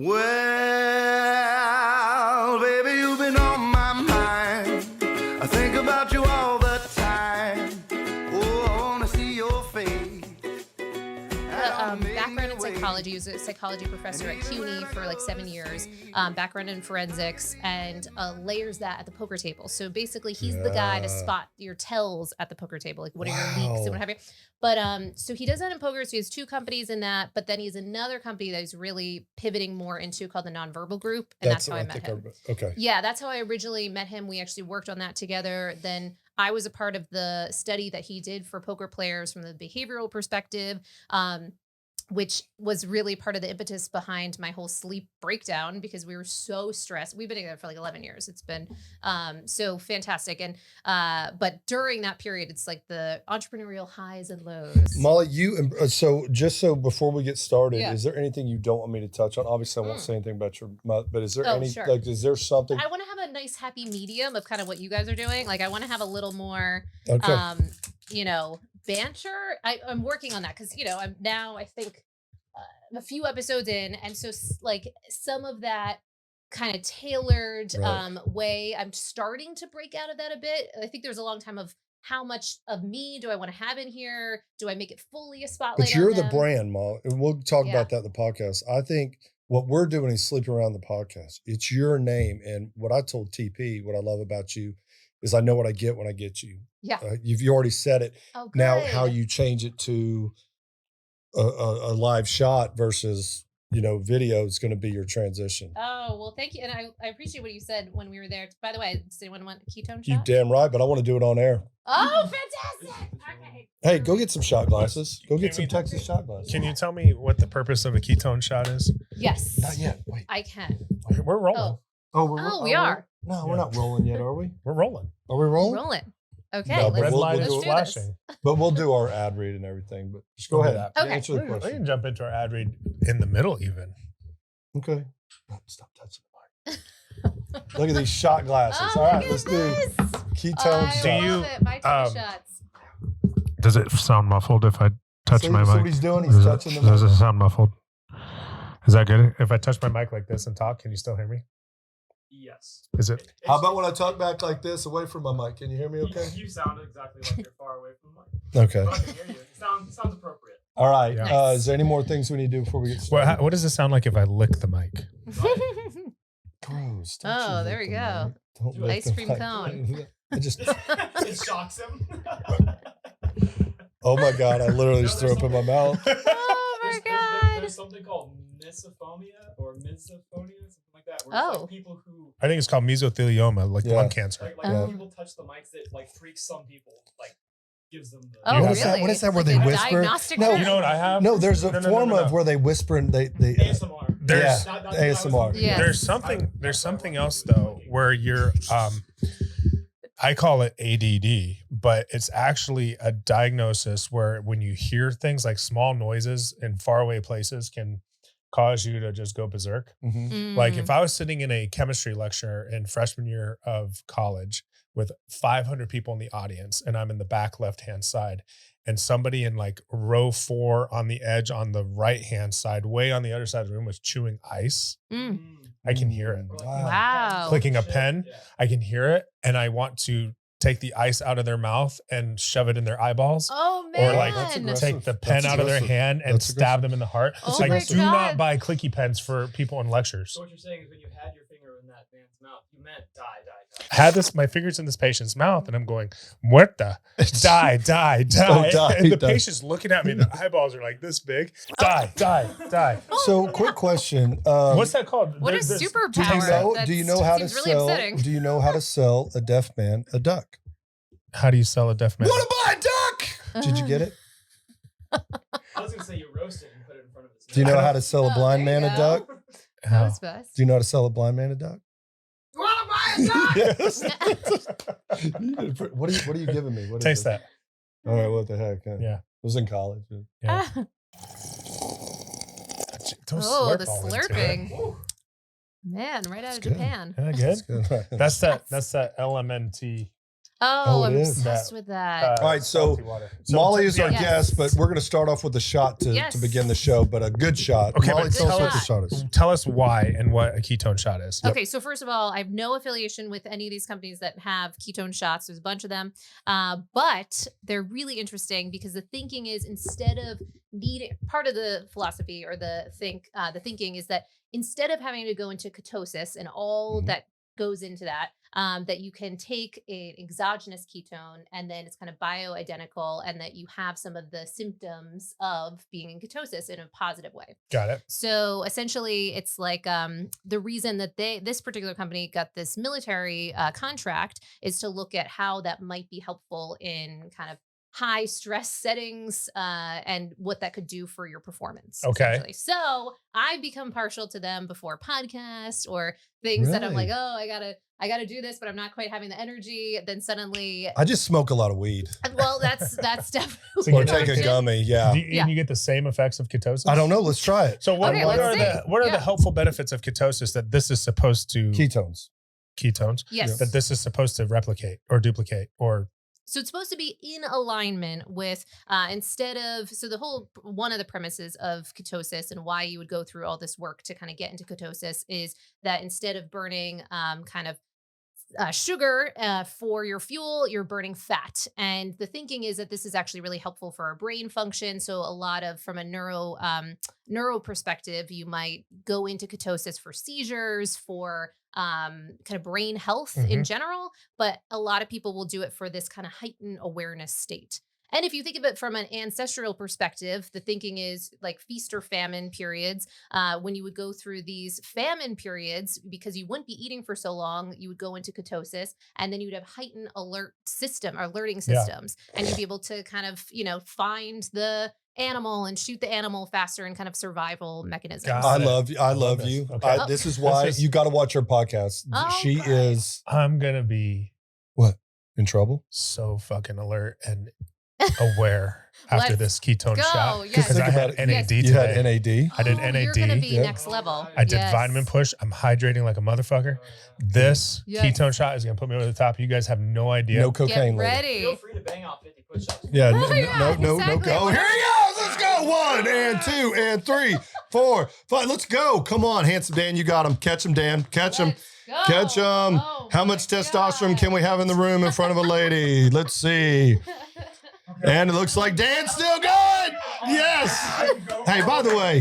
Well, baby, you've been on my mind. I think about you all the time. Oh, I want to see your face. Background in psychology. He was a psychology professor at CUNY for like 7 years. Background in forensics, and layers that at the poker table. So basically, he's the guy to spot your tells at the poker table, like what are your leaks and what have you. But so he does that in poker. So he has 2 companies in that, but then he has another company that he's really pivoting more into called the Nonverbal Group, and that's how I met him. Okay. Yeah, that's how I originally met him. We actually worked on that together. Then I was a part of the study that he did for poker players from the behavioral perspective, which was really part of the impetus behind my whole sleep breakdown, because we were so stressed. We've been together for like 11 years. It's been so fantastic. And but during that period, it's like the entrepreneurial highs and lows. Mollie, so before we get started, is there anything you don't want me to touch on? Obviously, I won't say anything about your mouth, but is there is there something? I want to have a nice happy medium of kind of what you guys are doing. Like I want to have a little more, banter. I'm working on that because, I'm now, I think, a few episodes in. And so like some of that kind of tailored way, I'm starting to break out of that a bit. I think there's a long time of how much of me do I want to have in here? Do I make it fully a spotlight? But you're the brand, Mollie. And we'll talk about that in the podcast. I think what we're doing is sleeping around the podcast. It's your name. And what I told TP, what I love about you is I know what I get when I get you. Yeah. You already said it. Oh, now, how you change it to a live shot versus, video is going to be your transition. Oh, well, thank you. And I appreciate what you said when we were there. By the way, does anyone want a ketone shot? You damn right, but I want to do it on air. Oh, fantastic. Okay. Hey, go get some shot glasses. Go get some Texas shot glasses. Can you tell me what the purpose of a ketone shot is? Yes. Not yet. Wait. I can. We're rolling. We are. No, we're not rolling yet, are we? We're rolling. Are we rolling? Rolling. Okay. No, red light is do flashing. But we'll do our ad read and everything. But just go ahead. Okay. Answer the We question. can jump into our ad read in the middle even. Okay. Stop touching the mic. Look at these shot glasses. Oh, all right, let's do ketone shots. Do you- My shots. Does it sound muffled if I touch See my what mic? he's doing? He's touching the mic. Does it sound muffled? Is that good? If I touch my mic like this and talk, can you still hear me? Yes. Is it? How about when I talk back like this away from my mic? Can you hear me okay? You sound exactly like you're far away from the mic. Okay. But I can hear you. It sounds appropriate. All right. Yeah. Is there any more things we need to do before we get started? What does it sound like if I lick the mic? Gross. Oh, there we go. Don't Ice lick the cream mic. cone. I just. It shocks him. Oh my God! I literally just threw up in my mouth. Oh my God. There's something called misophonia or misophonia, something like that. Where it's like people who I think it's called mesothelioma, like lung cancer. like when people touch the mics, that like freaks some people, like gives them the Oh, What really? is that? What is that where they Like a whisper? diagnostic No, term? You know what I have? No, there's a form of where they whisper and they ASMR. There's ASMR. Yeah. There's something else though where you're I call it ADD, but it's actually a diagnosis where when you hear things like small noises in faraway places can cause you to just go berserk. Mm-hmm. Like if I was sitting in a chemistry lecture in freshman year of college with 500 people in the audience and I'm in the back left-hand side and somebody in like row 4 on the edge on the right-hand side, way on the other side of the room was chewing ice. I can hear it. Wow. Clicking a pen, I can hear it. And I want to take the ice out of their mouth and shove it in their eyeballs. Oh, man. Or like take the pen out of their hand and stab them in the heart. Oh Like my do God. not buy clicky pens for people in lectures. So what you're saying is when you had your finger in that man's mouth, you meant die. I had my fingers in this patient's mouth and I'm going, muerta, die. die, And the die. patient's looking at me. The eyeballs are like this big. Die. So, quick question. What's that called? What a There's- superpower. Do you know how to seems really sell? upsetting. Do you know how to sell a deaf man a duck? How do you sell a deaf man? Want to buy a duck? Did you get it? I was gonna say you roast it and put it in front of his. Do you know how to sell a blind there man you a go. duck? That was best. Do you know how to sell a blind man a duck? You want to buy a duck? Yes. What are you giving me? What is Taste this? that. All right, what the heck? Yeah. It was in college. Yeah. Don't Oh, slurp the all into it. slurping. Man, right out of good. Japan. Isn't that good? That's good. That's that LMNT Oh, it I'm is. obsessed with that. All right, so salty water. Molly is our Yes. guest, but we're going to start off with a shot to Yes. begin the show, but a good shot. Okay, Molly, but tell us tell what the us- shot is. Tell us why and what a ketone shot is. Okay, so first of all, I have no affiliation with any of these companies that have ketone shots. There's a bunch of them, but they're really interesting because the thinking is instead of needing part of the philosophy or the thinking is that instead of having to go into ketosis and all Mhm. that goes into that, that you can take an exogenous ketone and then it's kind of bioidentical, and that you have some of the symptoms of being in ketosis in a positive way. Got it. So essentially, it's like the reason that this particular company got this military contract is to look at how that might be helpful in kind of high stress settings and what that could do for your performance. Okay. Essentially. So I've become partial to them before podcasts or things that I'm like, Really? oh, I gotta do this, but I'm not quite having the energy. Then suddenly, I just smoke a lot of weed well, that's definitely So or you take a option. gummy. Yeah. Do you, Yeah. and you get the same effects of ketosis? I don't know. Let's try it. So what, Okay, what let's are see. the Yeah. helpful benefits of ketosis that this is supposed to Ketones. ketones Yes. that this is supposed to replicate or duplicate or So it's supposed to be in alignment with one of the premises of ketosis and why you would go through all this work to kind of get into ketosis is that instead of burning sugar for your fuel, you're burning fat. And the thinking is that this is actually really helpful for our brain function. So a lot of, from a neuro perspective, you might go into ketosis for seizures, for kind of brain health in general. But a lot of people will do it for this kind of heightened awareness state. And if you think of it from an ancestral perspective, the thinking is like feast or famine periods. When you would go through these famine periods, because you wouldn't be eating for so long, you would go into ketosis, and then you'd have heightened alerting systems, and you'd be able to kind of, find the animal and shoot the animal faster and kind of survival mechanisms. Got I it. love you. I love this. you. Okay. This is why This is- you got to watch her podcast. Oh, She okay. is I'm gonna be in trouble. so fucking alert and aware after Let's this ketone Go, shot. yes. Because Because I think had about it. NAD You today. had NAD. I did You're NAD. gonna be Yeah. next level. I did Yes. vitamin push. I'm hydrating like a motherfucker. This Yes. ketone shot is gonna put me over the top. You guys have no idea. No Get cocaine. later. ready. Feel free to bang out 50 push-ups. Yeah, Oh, yeah, no. exactly. Go. Here he goes. Let's go. 1 and 2 and 3, 4, 5. Let's go. Come on, handsome Dan. You got him. Catch him, Dan. Catch him. Let's go. Catch him. Oh How my much testosterone God. can we have in the room in front of a lady? Let's see. And it looks like Dan's still good. Yes. Hey, by the way,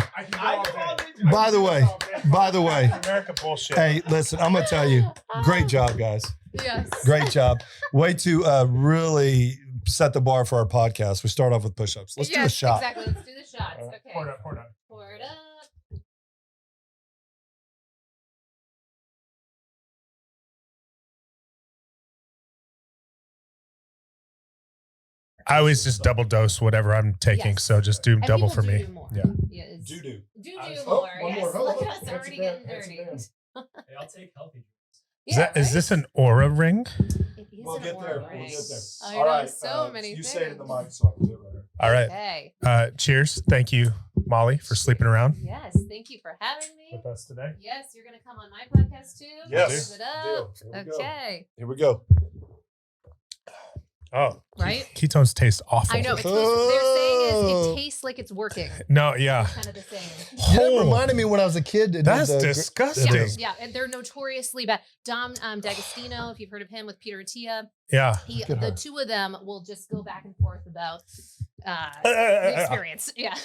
by the way, America bullshit. hey, listen, I'm going to tell you, great job, guys. Yes. Great job. Way to really set the bar for our podcast. We start off with push-ups. Let's do a Yes, shot. Exactly. Let's do the shots. Okay. Pour it up, pour it up. Pour it up. I always just double dose whatever I'm taking, Yes. so just do And double people for do me. do more. Yeah. Yes. Do. Do Oh, more. one Yes. more. Look Oh, at us that's already a getting bit, that's a dirty. bit. Hey, I'll take healthy. Yeah, Is this an aura ring? It is We'll an get aura there. ring. We'll get there. I All know, right. so many You say it in the things. mic so I can do it right here. All right. Okay. Cheers. Thank you, Molly, for sleeping around Yes. Thank you for having me. with us today. Yes, you're gonna come on my podcast too. Yes. Give it up. Deal. Here we go. Okay. Here we go. Oh, Right? ketones taste awful. I know. It's supposed they're saying is Oh. it tastes like it's working. No, yeah. Kind of the same. You know, Oh, it reminded me when I was a kid. it that's did the- disgusting. It is. Yeah, and they're notoriously bad. Dom D'Agostino, if you've heard of him with Peter Attia, Yeah. Look at the her. two of them will just go back and forth about the experience. Yeah.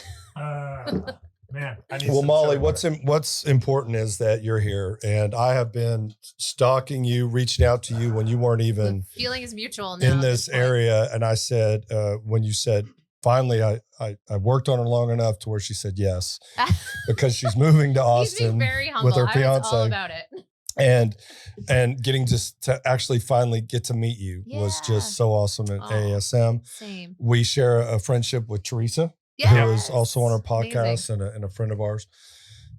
Man, I need Well, some Molly, chili what's important is that you're here, and I have been stalking you, reaching out to you when you weren't even The feeling is mutual now in at this point. area. And I said, when you said, finally, I worked on her long enough to where she said yes, because she's moving to He's being Austin very humble. with her I was all fiance. about it. and getting just to actually finally get to meet you was Yeah. just so awesome at Aw. ASM. Same. We share a friendship with Teresa, Yes. who is also on our podcast Amazing. and a friend of ours.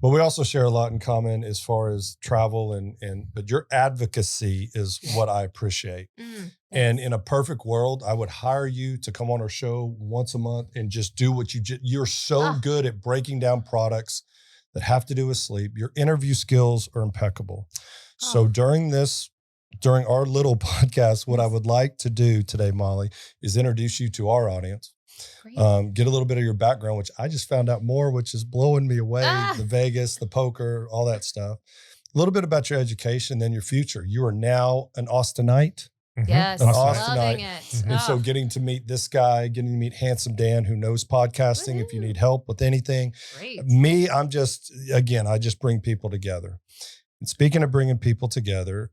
But we also share a lot in common as far as travel but your advocacy is what I appreciate. Mm, And yes. in a perfect world, I would hire you to come on our show once a month and just do what you're so Ah. good at breaking down products that have to do with sleep. Your interview skills are impeccable. So Oh. during this during our little podcast, what I would like to do today, Molly, is introduce you to our audience. Great. Get a little bit of your background, which I just found out more, which is blowing me away. The Vegas, the poker, all that stuff. A little bit about your education, then your future. You are now an Austinite. Yes, An loving Austinite. it. And so getting to meet this guy, getting to meet Handsome Dan, who knows podcasting. If you need help with anything, Great. me, I just bring people together. And speaking of bringing people together,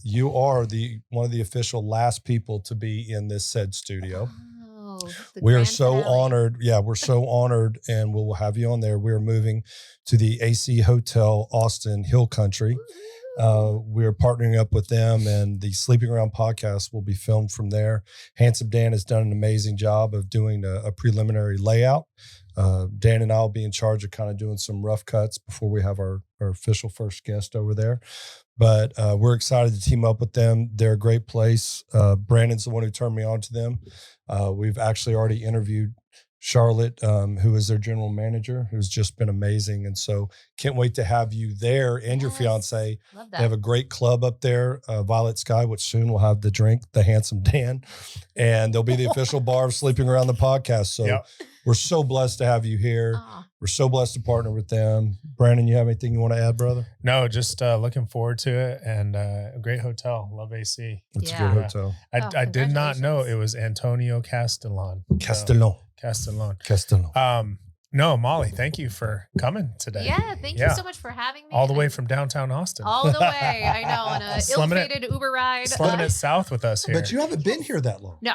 you are one of the official last people to be in this said studio. Oh, the We are grand so finale. honored. Yeah, we're so honored, and we'll have you on there. We're moving to the AC Hotel Austin Hill Country. We're partnering up with them, and the Sleeping Around podcast will be filmed from there. Handsome Dan has done an amazing job of doing a preliminary layout. Dan and I will be in charge of kind of doing some rough cuts before we have our official first guest over there. But we're excited to team up with them. They're a great place. Brandon's the one who turned me on to them. We've actually already interviewed Charlotte, who is their general manager, who's just been amazing. And so can't wait to have you there and your fiance. Love They have that. a great club up there, Violet Sky, which soon will have the drink, the Handsome Dan. And they'll be the official bar of Sleeping Around the podcast. So Yep. we're so blessed to have you here. Aw. We're so blessed to partner with them. Brandon, you have anything you want to add, brother? No, just looking forward to it, and a great hotel. Love AC. It's Yeah. a good hotel. I did not know congratulations. it was Antonio Castellan. Castellon. Castellan. No, Molly, thank you for coming today. Yeah, thank you so much for having me. All the way And from downtown Austin. all the way. I know, on a Slumming it- ill-fated Uber ride. Slumming it south with us here. But you haven't been here that long. No,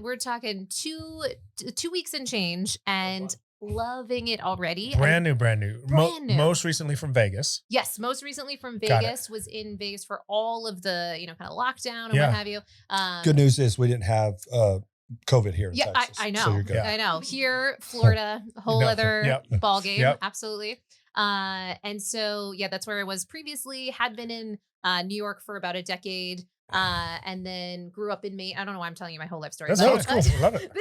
we're talking 2 weeks and change, and loving it already. brand new. Brand new. Most recently from Vegas. Yes, most recently from Got it. Vegas. Was in Vegas for all of the kind of lockdown and Yeah. what have you. Good news is we didn't have COVID here in Yeah, Texas. I know. So you're good. Yeah. I know. Here, Florida, a whole No, other yep. ball game. Yep. Absolutely. And so, that's where I was previously. Had been in New York for about a decade, and then grew up in Maine. I don't know why I'm telling you my whole life story. That's but- cool. I love it.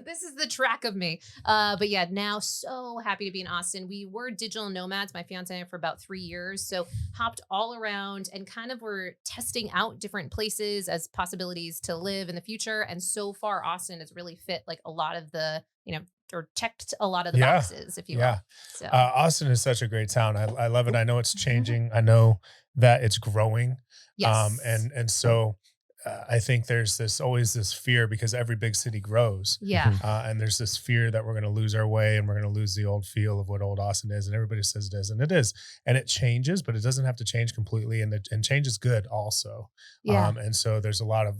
This is the track of me. But yeah, now so happy to be in Austin. We were digital nomads, my fiance and I, for about 3 years. So hopped all around and kind of were testing out different places as possibilities to live in the future. And so far, Austin has really fit like a lot of the, or checked a lot of the Yeah. boxes, if you Yeah. will. So Austin is such a great town. I love it. I know it's changing. I know that it's growing. yes. And so I think there's always this fear because every big city grows. yeah. And there's this fear that we're going to lose our way and we're going to lose the old feel of what old Austin is. And everybody says it is, and it is. And it changes, but it doesn't have to change completely. And change is good also. Yeah. And so there's a lot of,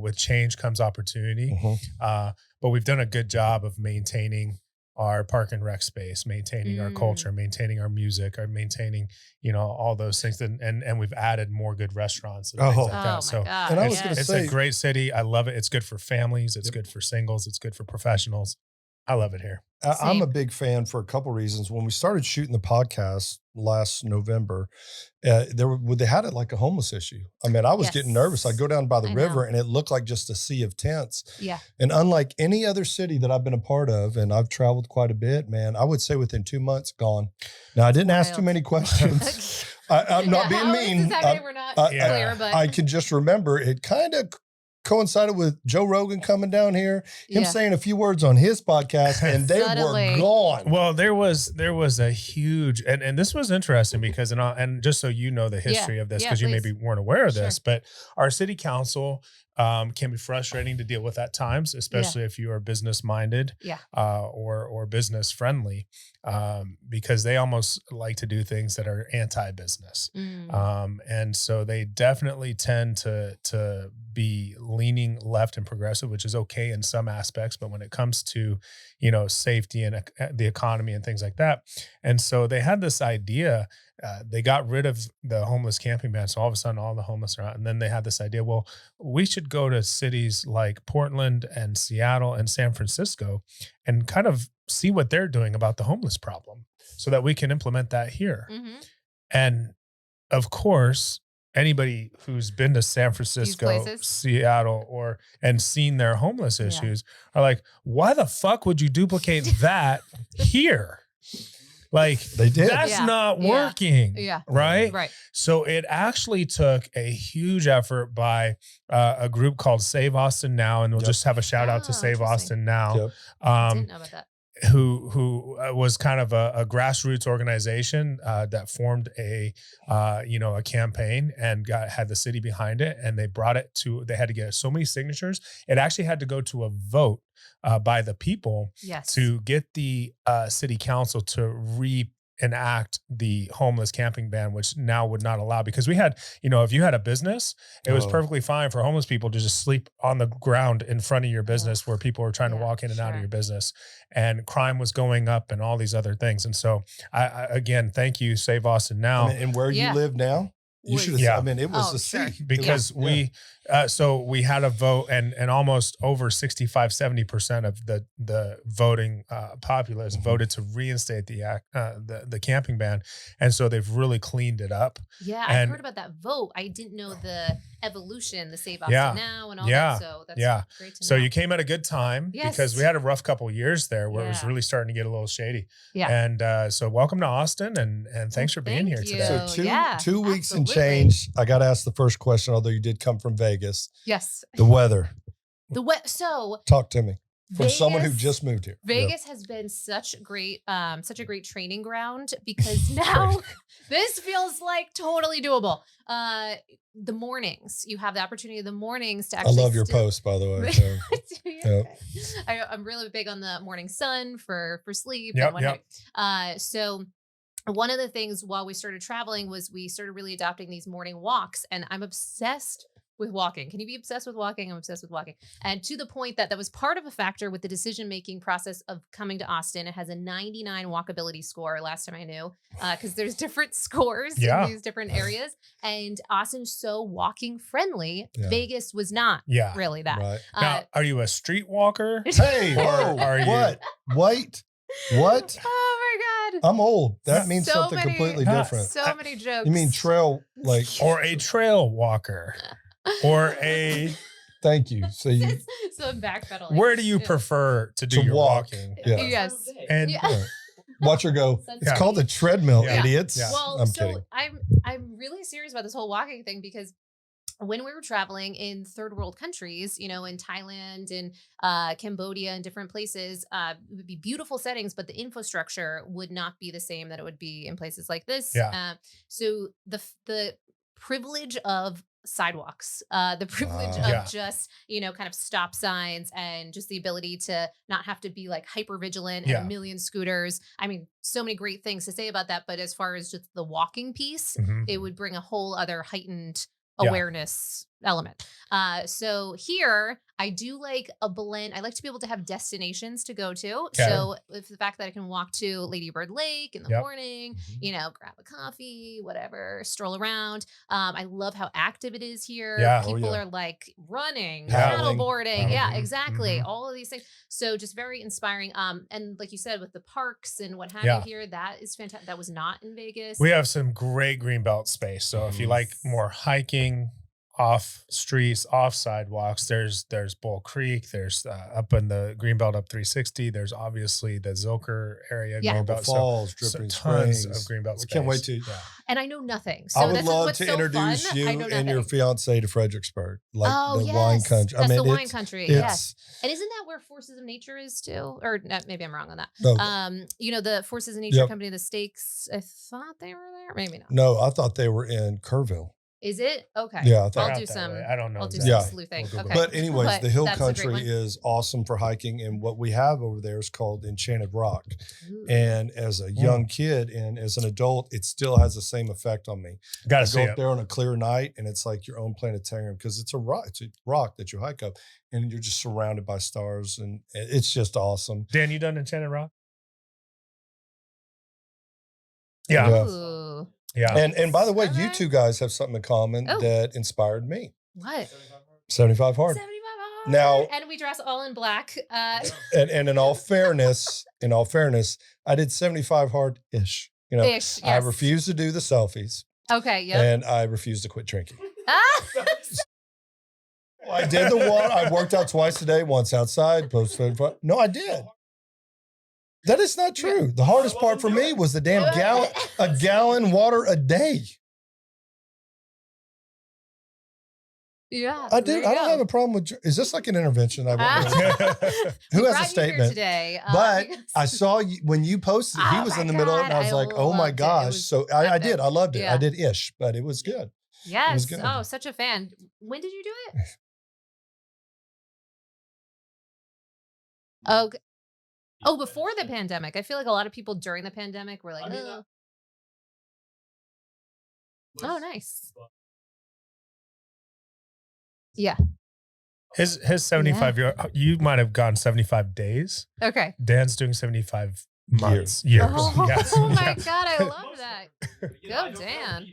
with change comes opportunity. Mhm. But we've done a good job of maintaining our park and rec space, maintaining our culture, maintaining our music, or maintaining, all those things. And we've added more good restaurants and things Oh. like Oh that. my So God. And I was yes. gonna it's say- a great city. I love it. It's good for families. It's Yep. good for singles. It's good for professionals. I love it here. I'm a Same. big fan for a couple reasons. When we started shooting the podcast last November, they had it like a homeless issue. I mean, I was getting nervous. I Yes. go down by the I river know. and it looked like just a sea of tents. Yeah. And unlike any other city that I've been a part of, and I've traveled quite a bit, man, I would say within 2 months, gone. Now, I didn't ask too Wild. many questions. I'm not being how this mean. is happening, we're not Yeah. clear, but I can just remember it kind of coincided with Joe Rogan coming down here, him Yeah. saying a few words on his podcast, and they Suddenly. were gone. Well, there was a huge, and this was interesting because, and just so you know the history of this, Yeah, because you please. maybe weren't aware of Sure. this, but our city council can be frustrating to deal with at times, especially if you are business minded, Yeah. or business friendly, because they almost like to do things that are anti-business. And so they definitely tend to be leaning left and progressive, which is okay in some aspects, but when it comes to, safety and the economy and things like that. And so they had this idea, they got rid of the homeless camping ban. So all of a sudden all the homeless are out. And then they had this idea, well, we should go to cities like Portland and Seattle and San Francisco and kind of see what they're doing about the homeless problem so that we can implement that here. Mhm. And of course, anybody who's been to San Francisco, places. Seattle, and seen their homeless Yeah. issues are like, why the fuck would you duplicate that here? Like They did. that's Yeah. not Yeah. working. Yeah. Right. Right. So it actually took a huge effort by a group called Save Austin Now, and we'll Yep. just have a shout out to Oh, Save interesting. Austin Now, Yep. I didn't know about that. who was kind of a grassroots organization that formed a campaign and had the city behind it, and they brought it to. They had to get so many signatures. It actually had to go to a vote by the people Yes. to get the city council to reenact the homeless camping ban, which now would not allow, because we had, if you had a business, it was Oh. perfectly fine for homeless people to just sleep on the ground in front of your business where people were trying to Yeah, walk in and out of sure. your business, and crime was going up and all these other things. And so I again, thank you, Save Austin Now. I mean, and where Yeah. you live now, you Was- should have. Yeah. I mean, it was Oh, the sure. sea. Because so we had a vote, and almost over 65-70% of the voting populace Mhm. voted to reinstate the camping ban, and so they've really cleaned it up. Yeah, And- I heard about that vote. I didn't know the evolution, the Save Yeah. Austin Now and all Yeah. that. So that's Yeah. great to know. So you came at a good time, because Yes. we had a rough couple of years there where it was Yeah. really starting to get a little shady. Yeah. And so welcome to Austin, and thanks for being Thank here you. today. So Yeah, 2 weeks and absolutely. change. I got to ask the first question, although you did come from Vegas. Yes. The weather. So Talk to me from someone who Vegas- just moved here. Vegas has been such a great training ground, because now this feels like totally doable. The mornings, you have the opportunity of the mornings to I actually. love your post, by the way. So. Do you? Yep. Okay. I'm really big on the morning sun for sleep Yep, and whatnot. So one of the things while we started traveling was we started really adopting these morning walks, and I'm obsessed with walking. Can you be obsessed with walking? I'm obsessed with walking. And to the point that was part of a factor with the decision-making process of coming to Austin. It has a 99 walkability score last time I knew, because there's different scores Yeah. in these different areas. And Austin's so walking friendly. Yeah. Vegas was not Yeah. really that. Right. Now, are you a street walker? Hey, Or whoa, are you- what? Wait, what? Oh my God. I'm old. That means So something many- completely different. So many jokes. You mean trail, like, Or a trail walker? Or a thank you. So you, so I'm backpedaling. where do you Yeah. prefer to do To your walk. walking? Yeah. Yes. And Yeah. yeah. Watch her go. Sunset It's called the treadmill, Yeah. idiots. Yeah. Well, I'm so kidding. I'm really serious about this whole walking thing, because when we were traveling in third world countries, in Thailand and Cambodia and different places, it would be beautiful settings, but the infrastructure would not be the same that it would be in places like this. Yeah. So the privilege of sidewalks, the privilege Wow. of Yeah. just, kind of stop signs, and just the ability to not have to be like hyper vigilant Yeah. and a million scooters. I mean, so many great things to say about that. But as far as just the walking piece, Mhm. it would bring a whole other heightened Yeah. awareness element. So here I do like a blend. I like to be able to have destinations to go to. Okay. So with the fact that I can walk to Lady Bird Lake in the Yep. morning, Mhm. grab a coffee, whatever, stroll around. I love how active it is here. Yeah. Oh, People yeah. are like running, Paddling. paddleboarding. Yeah, Mhm. exactly. Mhm. All of these things. So just very inspiring. And like you said, with the parks and what have Yeah. you here, that is fantastic. That was not in Vegas. We have some great greenbelt space. So if you like more hiking, off streets, off sidewalks, there's Bull Creek, there's up in the Greenbelt up 360, there's obviously the Zilker area, Yeah. Marble Greenbelt. Falls, So Dripping tons Springs. of Greenbelt I space. can't wait to. Yeah. And I know nothing. So I would that's love what's to so introduce fun. you I know and your nothing. fiance to Fredericksburg, like Oh, the yes. wine country. That's the wine it's- country. It's Yes. And isn't that where Forces of Nature is too? Or maybe I'm wrong on that. no, The Forces of Nature Yep. company, the stakes, I thought they were there. Maybe not. no. I thought they were in Kerrville. Is it? Okay. Yeah, I thought. I'll Out do that some. way. I don't know. I'll do Yeah. some sleuthing. We'll go Okay. back. But anyways, But the hill that's a great country one. is awesome for hiking, and what we have over there is called Enchanted Rock. Ooh. And as a young kid and as an adult, it still has the same effect on me. Gotta I see go up it. there on a clear night, and it's like your own planetarium because it's a rock. It's a rock that you hike up, and you're just surrounded by stars, and it's just awesome. Dan, you done Enchanted Rock? Yeah. Yeah. Ooh. Yeah. And by the way, you Alright. two guys have something in common Oh. that inspired me. What? 75 hard. 75 hard. Now- And we dress all in black. And in all fairness, I did 75 hard ish. Ish. I Yes. refuse to do the selfies, Okay. Yep. and I refuse to quit drinking. Ah! I did the one. I worked out twice a day, once outside, post 75. No, I did. That is not true. The hardest part for me was the damn gallon water a day. Yeah. I don't have a problem with. Is this like an intervention? Who has a statement today? But I saw you when you posted. He was in the middle, and I was like, "Oh my gosh!" So I did. I loved it. Yeah. I did ish, but it was good. Yes. It was good. Oh, such a fan. When did you do it? Oh, before the pandemic. I feel like a lot of people during the pandemic were like, oh, nice. Yeah. His 75-year, you might have gone 75 days. Okay. Dan's doing 75 months, years. Oh, Yes. oh my Yes. God, I love that. Go, Dan.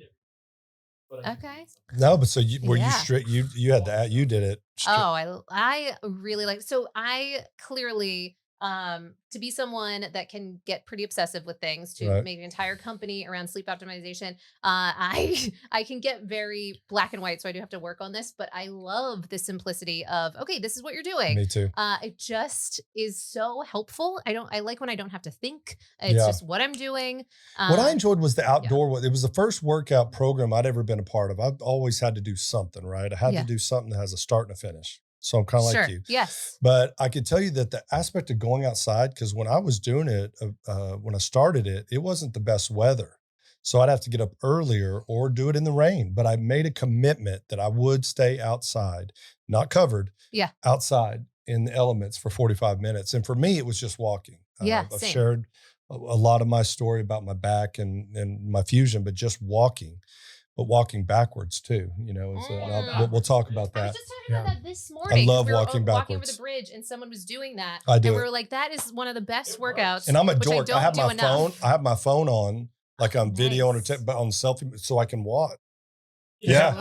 Okay. No, but so were you Yeah. straight? You had that. You did it. Oh, I really like. So I clearly to be someone that can get pretty obsessive with things, to Right. make an entire company around sleep optimization. I can get very black and white, so I do have to work on this. But I love the simplicity of, okay, this is what you're doing. Me too. It just is so helpful. I like when I don't have to think. It's just what I'm doing. What I enjoyed was the outdoor. It was the first workout program I'd ever been a part of. I've always had to do something, right? I had to do something that has a start and a finish. So I'm kind of like you. Yes. But I could tell you that the aspect of going outside, because when I was doing it, when I started it, it wasn't the best weather. So I'd have to get up earlier or do it in the rain. But I made a commitment that I would stay outside, not covered, outside in the elements for 45 minutes. And for me, it was just walking. I've shared a lot of my story about my back and my fusion, but just walking. But walking backwards too, we'll talk about that. I was just talking about that this morning. I love we were walking walking backwards. over the bridge, and someone was doing that. I do. And we were like, "That is one of the best workouts." And I'm a which dork. I have my phone. I have my phone on, like I'm videoing on selfie, so I can walk. Yeah.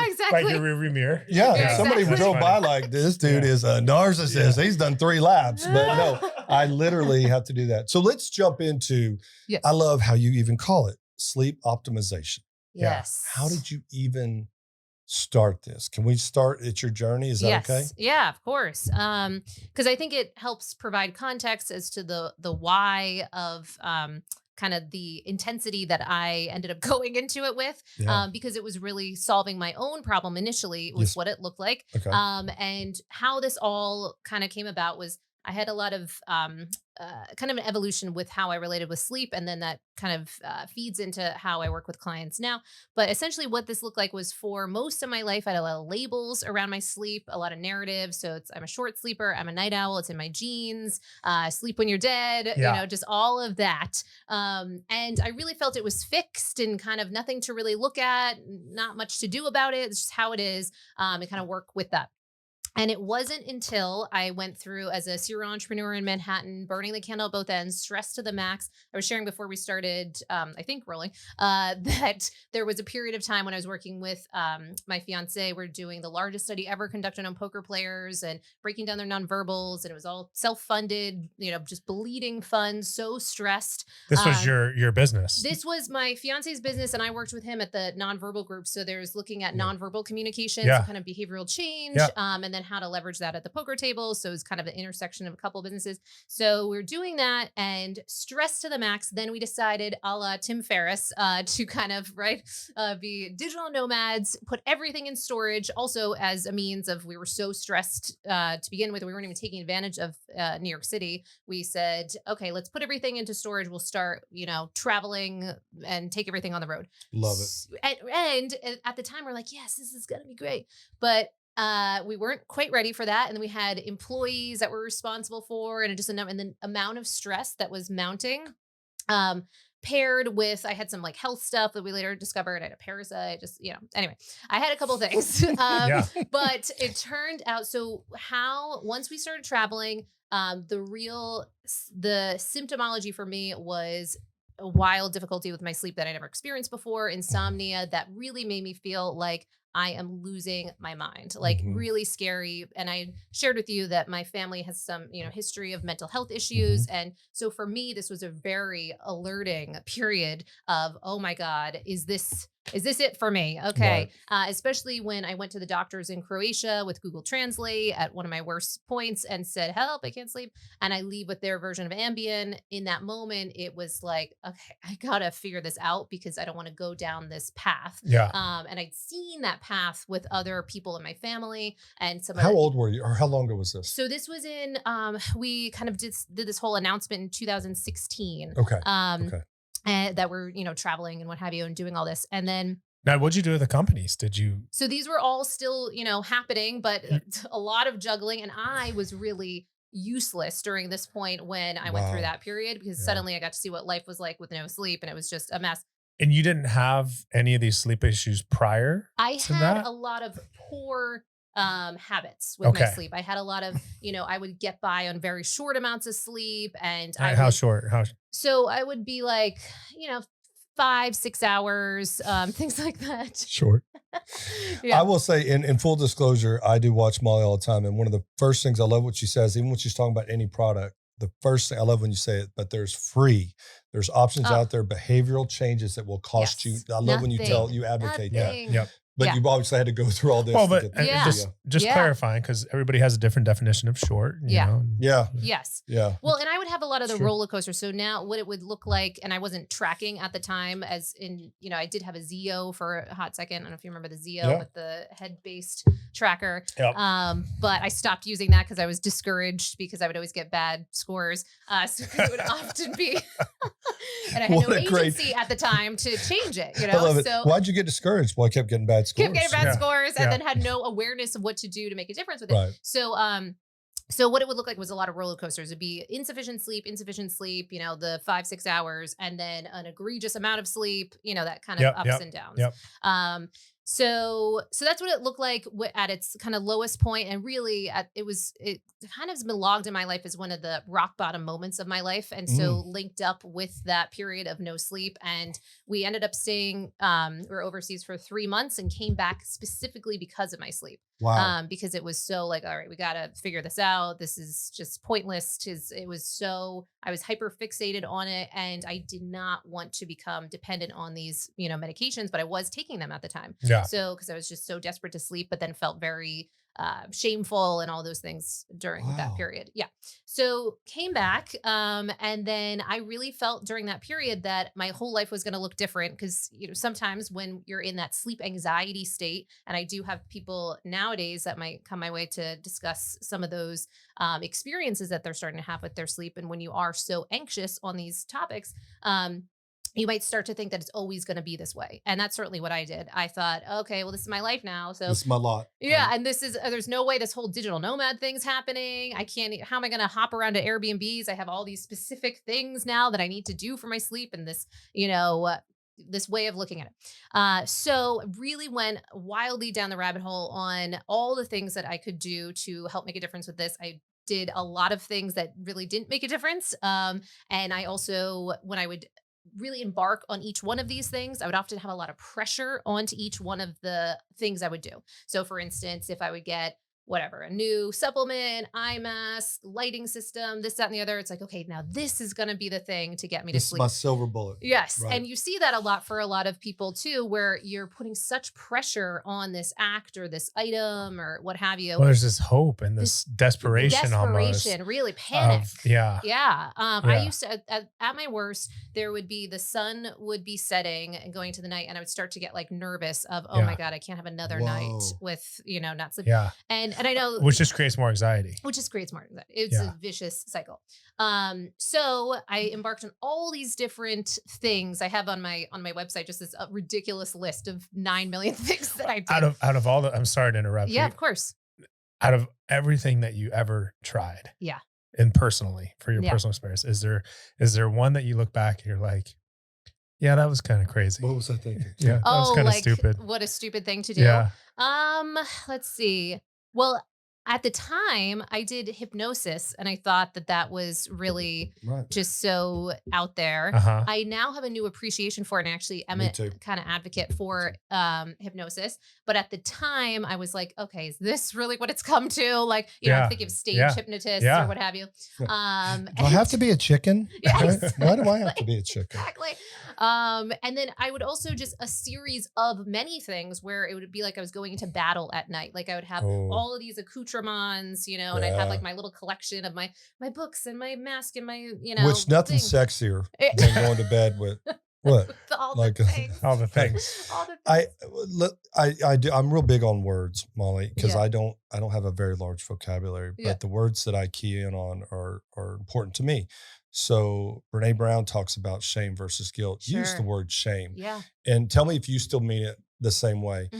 Exactly. Like your rearview mirror. Yeah. Somebody drove by like, this dude is a narcissist. Yeah. He's done 3 laps, but no, I literally have to do that. So let's jump into. I love how you even call it sleep optimization. Yes. How did you even start this? Can we start at your journey? Is that okay? Yeah, of course. Because I think it helps provide context as to the why of kind of the intensity that I ended up going into it with, because it was really solving my own problem initially was what it looked like. Okay. And how this all kind of came about was I had a lot of kind of an evolution with how I related with sleep. And then that kind of feeds into how I work with clients now. But essentially what this looked like was, for most of my life, I had a lot of labels around my sleep, a lot of narratives. So I'm a short sleeper. I'm a night owl. It's in my genes. Sleep when you're dead, just all of that. And I really felt it was fixed and kind of nothing to really look at, not much to do about it. It's just how it is, and kind of work with that. And it wasn't until I went through as a serial entrepreneur in Manhattan, burning the candle at both ends, stressed to the max. I was sharing before we started, I think rolling, that there was a period of time when I was working with my fiance. We're doing the largest study ever conducted on poker players and breaking down their nonverbals. And it was all self-funded, just bleeding fun, so stressed. This was your business. This was my fiance's business. And I worked with him at the nonverbal group. So there's looking at nonverbal communication, so kind of behavioral change, and then how to leverage that at the poker table. So it's kind of the intersection of a couple of businesses. So we're doing that and stressed to the max. Then we decided, a la Tim Ferriss, to kind of be digital nomads, put everything in storage. Also as a means of, we were so stressed to begin with, we weren't even taking advantage of New York City. We said, okay, let's put everything into storage. We'll start, traveling and take everything on the road. Love it. And at the time we're like, yes, this is going to be great. But we weren't quite ready for that. And then we had employees that were responsible for, and the amount of stress that was mounting, paired with, I had some health stuff that we later discovered. I had a parasite, anyway, I had a couple things, but it turned out, once we started traveling, the symptomology for me was a wild difficulty with my sleep that I never experienced before, insomnia that really made me feel like I am losing my mind, really scary. And I shared with you that my family has some, history of mental health issues. And so for me, this was a very alerting period of, oh my God, is this is this it for me? Okay. Especially when I went to the doctors in Croatia with Google Translate at one of my worst points and said, help, I can't sleep. And I leave with their version of Ambien. In that moment, it was like, okay, I gotta figure this out because I don't want to go down this path. Yeah. And I'd seen that path with other people in my family and some. How old were you, or how long ago was this? So this was in. We kind of did this whole announcement in 2016. Okay. Okay. And that we're traveling and what have you and doing all this, and then. Now, what'd you do with the companies? Did you? So these were all still happening, but a lot of juggling, and I was really useless during this point when I went through that period because suddenly I got to see what life was like with no sleep, and it was just a mess. And you didn't have any of these sleep issues prior? I had a lot of poor habits with my sleep. I had a lot of, I would get by on very short amounts of sleep, and how short? So I would be like, 5-6 hours, things like that. Short. I will say in full disclosure, I do watch Molly all the time. And one of the first things I love what she says, even when she's talking about any product, the first thing I love when you say it, but there's options out there, behavioral changes that will cost you. I love when you advocate that. Yep. But you obviously had to go through all this. Well, but just clarifying, because everybody has a different definition of short. You know? Yes. Yeah. Well, and I would have a lot of the roller coasters. So now what it would look like, and I wasn't tracking at the time as in, I did have a Zeo for a hot second. I don't know if you remember the Zeo with the head-based tracker. Yep. But I stopped using that because I was discouraged because I would always get bad scores. So it would often be, and I had no agency at the time to change it, I love it. So why'd you get discouraged? Well, I kept getting bad scores. Kept getting bad scores and then had no awareness of what to do to make a difference with it. So what it would look like was a lot of roller coasters. It'd be insufficient sleep, the 5-6 hours, and then an egregious amount of sleep, that kind of ups and downs. So that's what it looked like at its kind of lowest point. And really it kind of has been logged in my life as one of the rock bottom moments of my life. And so linked up with that period of no sleep. And we ended up staying, we're overseas for 3 months and came back specifically because of my sleep. Wow. Because it was so like, all right, we got to figure this out. This is just pointless. I was hyper fixated on it, and I did not want to become dependent on these, medications, but I was taking them at the time. Yeah. So, because I was just so desperate to sleep, but then felt very shameful and all those things during that period. Yeah. So came back. And then I really felt during that period that my whole life was going to look different because, sometimes when you're in that sleep anxiety state, and I do have people nowadays that might come my way to discuss some of those experiences that they're starting to have with their sleep. And when you are so anxious on these topics, you might start to think that it's always going to be this way. And that's certainly what I did. I thought, okay, well, this is my life now. So this is my lot. Yeah. And there's no way this whole digital nomad thing's happening. How am I going to hop around to Airbnbs? I have all these specific things now that I need to do for my sleep and this, this way of looking at it. So really went wildly down the rabbit hole on all the things that I could do to help make a difference with this. I did a lot of things that really didn't make a difference. And I also, when I would really embark on each one of these things, I would often have a lot of pressure onto each one of the things I would do. So for instance, if I would get a new supplement, eye mask, lighting system, this, that, and the other, it's like, okay, now this is going to be the thing to get me to sleep. This is my silver bullet. Yes. Right. And you see that a lot for a lot of people too, where you're putting such pressure on this act or this item or what have you. Well, there's this hope and this desperation almost. Really panic. Yeah. I used to, at my worst, there would be, the sun would be setting and going to the night, and I would start to get like nervous of, oh my God, I can't have another night with, not sleep. Yeah. And I know, which just creates more anxiety. It's a vicious cycle. So I embarked on all these different things. I have on my website just this ridiculous list of 9 million things that I did. Out of all the, I'm sorry to interrupt. Yeah, of course. Out of everything that you ever tried. Yeah. And personally, for your personal experience, is there one that you look back and you're like, yeah, that was kind of crazy. What was I thinking? Yeah, that was kind of stupid. What a stupid thing to do. Yeah. Let's see. Well, at the time I did hypnosis and I thought that that was really Right. just so out there. Uh-huh. I now have a new appreciation for it, and actually am Me a too. kind of advocate for hypnosis. But at the time I was like, okay, is this really what it's come to? Like, I'm Yeah. thinking of stage Yeah. hypnotists Yeah. or what have you. Do I have to be a chicken? Yeah, Right? Why do I have to be a chicken? Exactly. And then I would also just a series of many things where it would be like I was going into battle at night. Like I would have Oh. all of these accoutrements, and I'd have Yeah. like my little collection of my books and my mask and my, Which nothing's thing. sexier than going to bed with what? all Like, the things. All the things. All the things. I do. I'm real big on words, Molly, because Yeah. I don't have a very large vocabulary, but Yeah. the words that I key in on are important to me. So Brene Brown talks about shame versus guilt. Use the Sure. word shame, Yeah. and tell me if you still mean it the same way.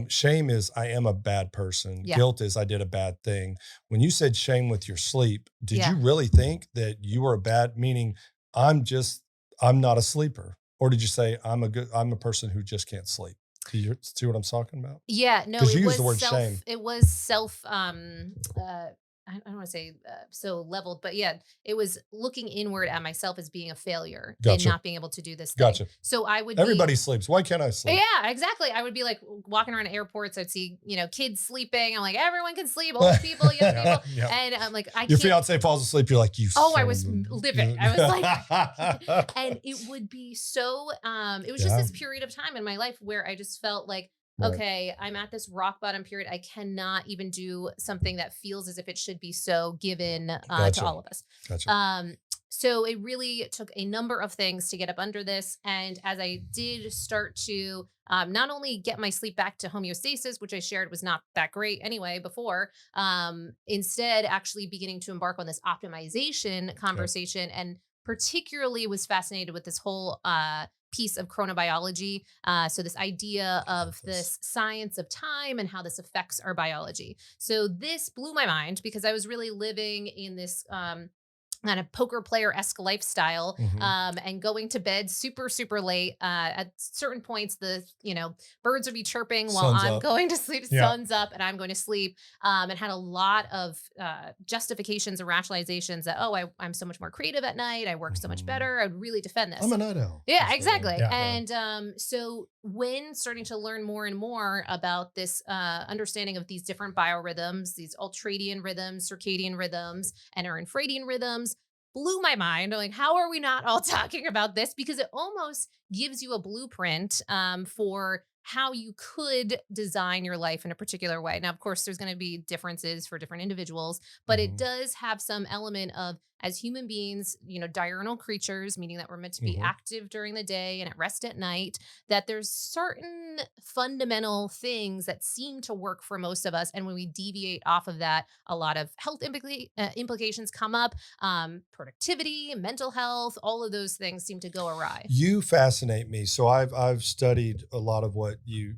Shame is I am a bad person. Yeah. Guilt is I did a bad thing. When you said shame with your sleep, did Yeah. you really think that you were a bad? Meaning I'm not a sleeper, or did you say I'm a person who just can't sleep? Do you see what I'm talking about? Yeah, no, 'Cause it you was used the word self. shame. It was self. I don't want to say so leveled, but yeah, it was looking inward at myself as being a failure and Gotcha. not being able to do this thing. Gotcha. So I would Everybody sleeps. Why can't I sleep? Yeah, exactly. I would be like walking around airports. I'd see, kids sleeping. I'm like, everyone can sleep, old people, young people. Yeah. And I'm like, I Your can't. fiance falls asleep. You're like, you. Oh, I son was of a- living. I was like, And it would be so, it was just this period of time in my life where I just felt like, Right. okay, I'm at this rock bottom period. I cannot even do something that feels as if it should be so given Gotcha. to all of us. Gotcha. So it really took a number of things to get up under this. And as I did start to not only get my sleep back to homeostasis, which I shared was not that great anyway before, instead actually beginning to embark on this optimization conversation, and particularly was fascinated with this whole piece of chronobiology. So this idea of this science of time and how this affects our biology. So this blew my mind because I was really living in this kind of poker player-esque lifestyle, and going to bed super, super late. At certain points, the birds would be chirping while Sun's I'm up. going to sleep. Yeah. Sun's up, and I'm going to sleep. And had a lot of justifications and rationalizations that I'm so much more creative at night. I work so much better. I would really defend this. I'm a night owl. Yeah, That's what I am. exactly. Yeah. And so when starting to learn more and more about this understanding of these different biorhythms, these ultradian rhythms, circadian rhythms, and our infradian rhythms, blew my mind. I'm like, how are we not all talking about this? Because it almost gives you a blueprint for how you could design your life in a particular way. Now, of course, there's going to be differences for different individuals, but it does have some element of, as human beings, diurnal creatures, meaning that we're meant to be active during the day and at rest at night, that there's certain fundamental things that seem to work for most of us. And when we deviate off of that, a lot of health implications come up, productivity, mental health, all of those things seem to go awry. You fascinate me. So I've studied a lot of what you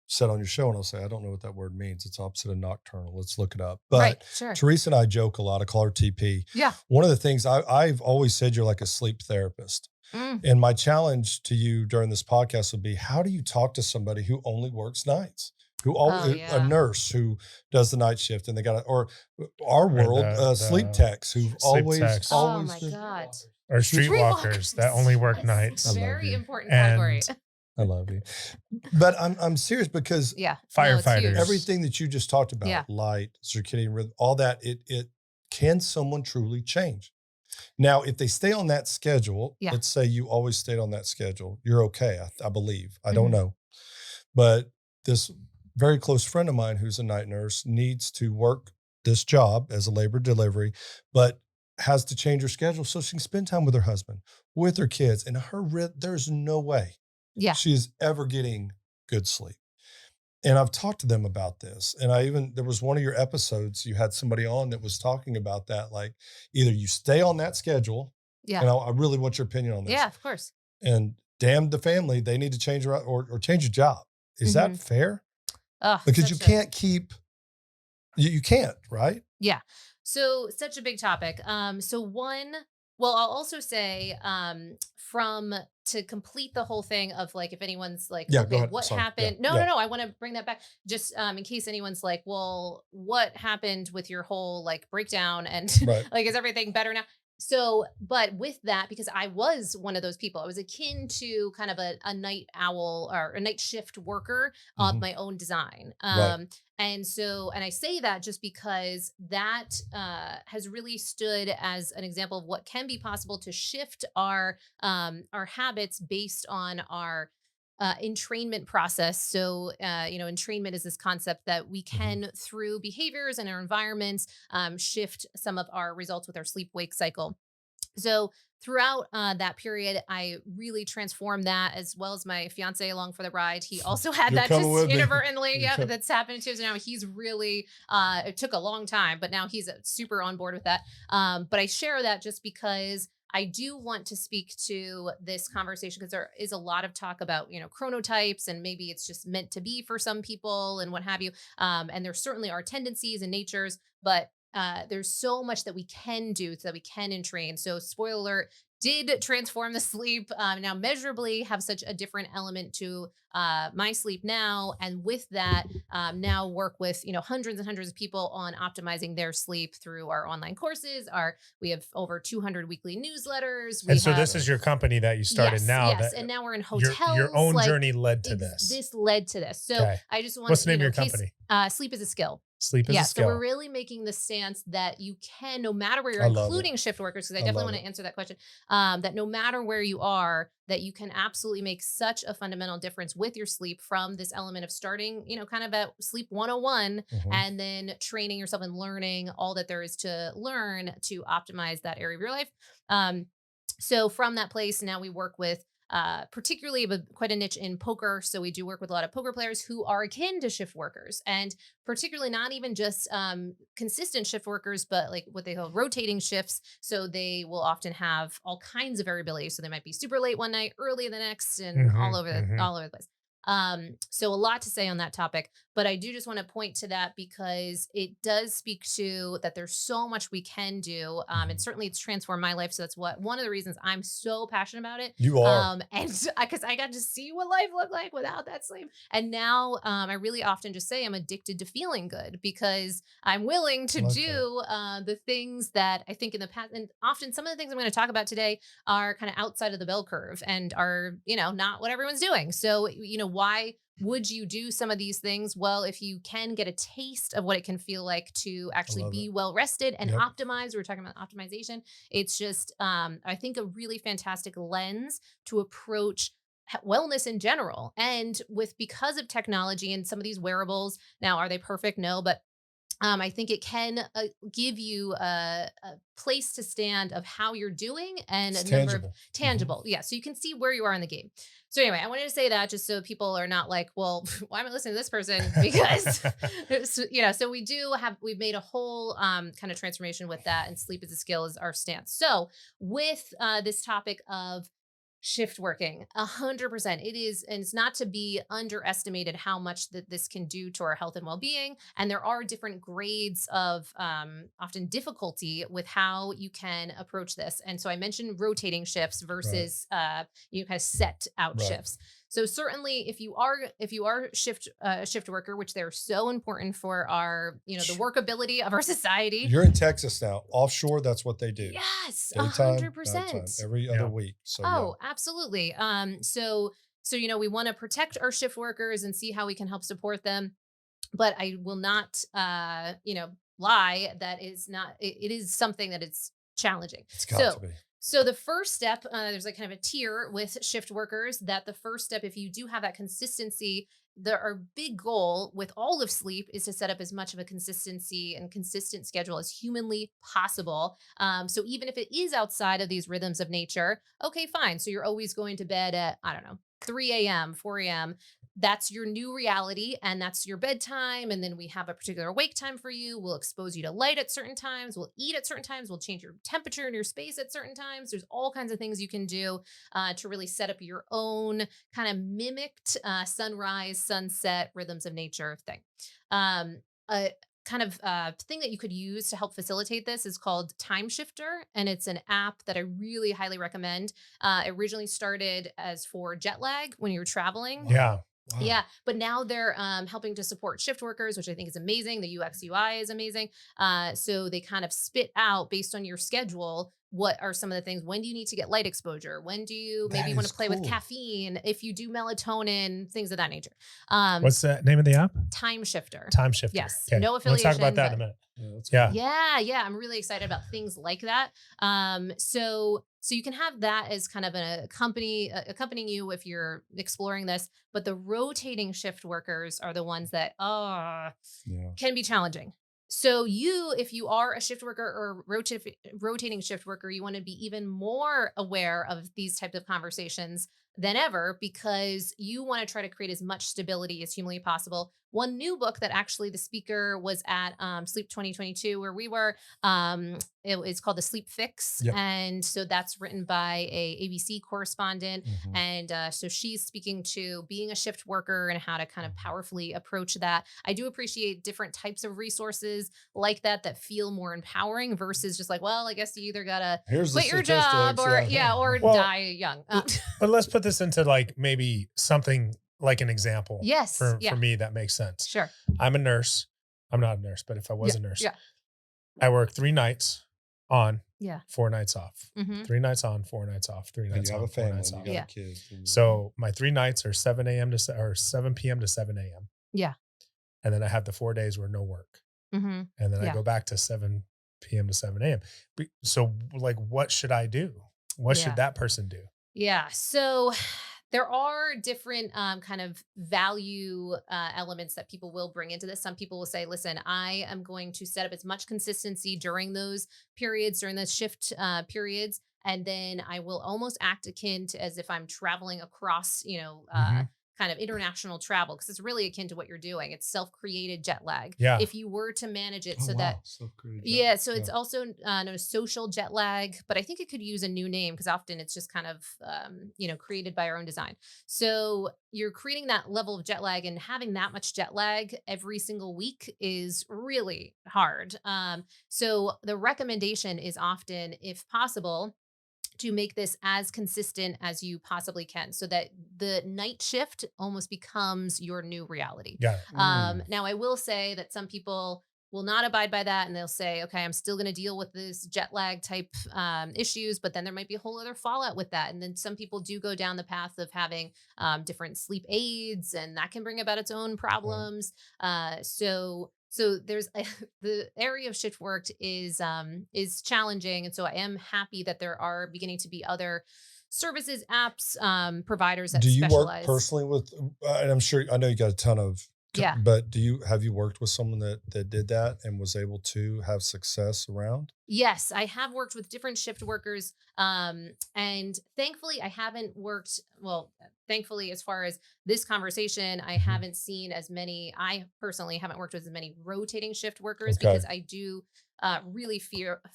said on your show, and I'll say I don't know what that word means. It's opposite of nocturnal. Let's look it up. But Right, sure. Teresa and I joke a lot. I call her TP. Yeah. One of the things I've always said, you're like a sleep therapist. And my challenge to you during this podcast would be, how do you talk to somebody who only works nights? Who always, yeah. a nurse who does the night shift, and they got or our world, sleep techs who always, techs. Oh my God. Or streetwalkers that only work That's nights. a I love very you. important And category. I love you. But I'm serious because Yeah. Firefighters. No, it's huge. everything that you just talked about, Yeah. light, circadian rhythm, all that, it can someone truly change? Now, if they stay on that schedule, Yeah. let's say you always stayed on that schedule, you're okay. I believe. I don't Mhm. know. But this very close friend of mine who's a night nurse needs to work this job as a labor delivery, but has to change her schedule so she can spend time with her husband, with her kids. And there's no way Yeah. she is ever getting good sleep. And I've talked to them about this. And there was one of your episodes, you had somebody on that was talking about that. Like, either you stay on that schedule, Yeah. and I really want your opinion on this. Yeah, of course. And damn the family, they need to change or change your job. Is that fair? Ugh, Because you such a- can't keep, you can't, right? Yeah. So such a big topic. So one, Well, I'll also say, from to complete the whole thing of like, if anyone's like, Yeah, go okay, ahead. what Sorry. Yeah, happened? No, yeah. no, no. I want to bring that back just in case anyone's like, well, what happened with your whole like breakdown and Right. like, is everything better now? So, but with that, because I was one of those people, I was akin to kind of a night owl or a night shift worker of Mhm. my own design. Right. And so, and I say that just because that has really stood as an example of what can be possible to shift our habits based on our entrainment process. So, entrainment is this concept that we Mhm. can, through behaviors and our environments, shift some of our results with our sleep wake cycle. So throughout that period, I really transformed that, as well as my fiance along for the ride. He also had You're that coming just with me. inadvertently. You're Yeah, co- that's happened to him. Now he's really, it took a long time, but now he's super on board with that. But I share that just because I do want to speak to this conversation because there is a lot of talk about, chronotypes, and maybe it's just meant to be for some people and what have you. And there certainly are tendencies and natures, but there's so much that we can do so that we can entrain. So, spoiler alert, did transform the sleep. Now, measurably have such a different element to my sleep now, and with that, now work with hundreds and hundreds of people on optimizing their sleep through our online courses. We have over 200 weekly newsletters. And We so have this is your company that you started yes, now yes, that and now we're in your hotels. own Like journey led to this. this led to this. So Okay. I just want What's the name to, of your case company? sleep is a skill. Sleep is Yeah, a so we're skill. really making the stance that you can, no matter where you're, I love it. including shift workers, because I I definitely love want to it. answer that question. That no matter where you are, that you can absolutely make such a fundamental difference with your sleep, from this element of starting, kind of at sleep 101, Mhm. and then training yourself and learning all that there is to learn to optimize that area of your life. Um, so from that place, now we work with particularly, but quite a niche in poker. So we do work with a lot of poker players who are akin to shift workers, and particularly not even just consistent shift workers, but like what they call rotating shifts. So they will often have all kinds of variability. So they might be super late one night, early the next, and Mhm, mhm. all over the place. So a lot to say on that topic, but I do just want to point to that because it does speak to that there's so much we can do. And Mhm. certainly it's transformed my life. So that's one of the reasons I'm so passionate about it. You are. And because I got to see what life looked like without that sleep. And now I really often just say I'm addicted to feeling good, because I'm willing to I like do the things that I think in the past. And often some of the things I'm going to talk about today are kind of outside of the bell curve and are, not what everyone's doing. So, why would you do some of these things? Well, if you can get a taste of what it can feel like to actually love be it. well rested and Yep. optimized, we were talking about optimization. It's just, I think, a really fantastic lens to approach wellness in general. And with, because of technology and some of these wearables, now, are they perfect? No, but I think it can give you a place to stand of how you're doing, and It's a number of tangible. tangible. Yeah. So you can see where you are in the game. So anyway, I wanted to say that just so people are not like, well, why am I listening to this person? Because, so we've made a whole kind of transformation with that, and sleep as a skill is our stance. So with this topic of shift working, 100%, it is, and it's not to be underestimated how much that this can do to our health and well-being. And there are different grades of often difficulty with how you can approach this. And so I mentioned rotating shifts versus you kind of set out Right. shifts. So certainly, if you are shift worker, which they're so important for our, the workability of our society. You're in Texas now. Offshore, that's what they do. Yes, Daytime, 100%. nighttime, every other week. So Oh, absolutely. So we want to protect our shift workers and see how we can help support them. But I will not, lie. That is not. It is something that it's challenging. it's got to be. So the first step, there's like kind of a tier with shift workers. That the first step, if you do have that consistency, our big goal with all of sleep is to set up as much of a consistency and consistent schedule as humanly possible. So even if it is outside of these rhythms of nature, okay, fine. So you're always going to bed at, I don't know, 3 a.m., 4 a.m. That's your new reality, and that's your bedtime. And then we have a particular wake time for you. We'll expose you to light at certain times. We'll eat at certain times. We'll change your temperature in your space at certain times. There's all kinds of things you can do to really set up your own kind of mimicked sunrise, sunset rhythms of nature thing. Um, kind of thing that you could use to help facilitate this is called Time Shifter, and it's an app that I really highly recommend. It originally started as for jet lag when you're traveling. Yeah. Wow. Yeah, but now they're helping to support shift workers, which I think is amazing. The UX UI is amazing. So they kind of spit out based on your schedule. What are some of the things? When do you need to get light exposure? When do you maybe That want is to play with cool. caffeine? If you do melatonin, things of that nature. What's the name of the app? Time Shifter. Time Shifter. Yes. Okay. No We'll talk affiliation, about that in a but- minute. That's Yeah. cool. Yeah, I'm really excited about things like that. So you can have that as kind of an accompanying you if you're exploring this. But the rotating shift workers are the ones that Yeah. can be challenging. So if you are a shift worker or rotating shift worker, you want to be even more aware of these types of conversations than ever, because you want to try to create as much stability as humanly possible. One new book that actually the speaker was at Sleep 2022, where we were, it's called The Sleep Fix. Yep. And so that's written by a ABC correspondent. Mhm. And so she's speaking to being a shift worker and how to kind of powerfully approach that. I do appreciate different types of resources like that feel more empowering versus just like, well, I guess you either gotta Here's the quit your job statistics, or Well- die young. But let's put this into like maybe something like an example. Yes, For yeah. me, that makes sense. Sure. I'm a nurse. I'm not a nurse, but if I was a nurse, yeah. I work 3 nights on, Yeah. 4 nights off. Hmm. 3 nights on, 4 nights off. 3 And nights you have on, a 4 family, nights you off. got Yeah. a kid. and- So my 3 nights are 7 a.m. or 7 p.m. to 7 a.m. Yeah. And then I have the 4 days where no work. Hmm. And then Yeah. I go back to 7 p.m. to 7 a.m. So like, what should I do? What Yeah. should that person do? Yeah. So there are different kind of value elements that people will bring into this. Some people will say, listen, I am going to set up as much consistency during those periods, during those shift periods. And then I will almost act akin to as if I'm traveling across, Mhm. kind of international travel, because it's really akin to what you're doing. It's self-created jet lag. Yeah. If you were to manage it Oh, so wow. that Self-created job. yeah, so it's Yeah. also known as social jet lag, but I think it could use a new name because often it's just kind of, created by our own design. So you're creating that level of jet lag, and having that much jet lag every single week is really hard. So the recommendation is often, if possible, to make this as consistent as you possibly can so that the night shift almost becomes your new reality. Yeah. Now, I will say that some people will not abide by that, and they'll say, okay, I'm still going to deal with this jet lag type issues, but then there might be a whole other fallout with that. And then some people do go down the path of having different sleep aids, and that can bring about its own problems. So there's the area of shift work is challenging, and so I am happy that there are beginning to be other services, apps, providers that Do you specialize. work personally with, and I'm sure, I know you got a ton of, Yeah. but have you worked with someone that did that and was able to have success around? Yes, I have worked with different shift workers. And thankfully, I haven't worked, thankfully, as far as this conversation, I haven't seen I personally haven't worked with as many rotating shift workers Okay. because I do really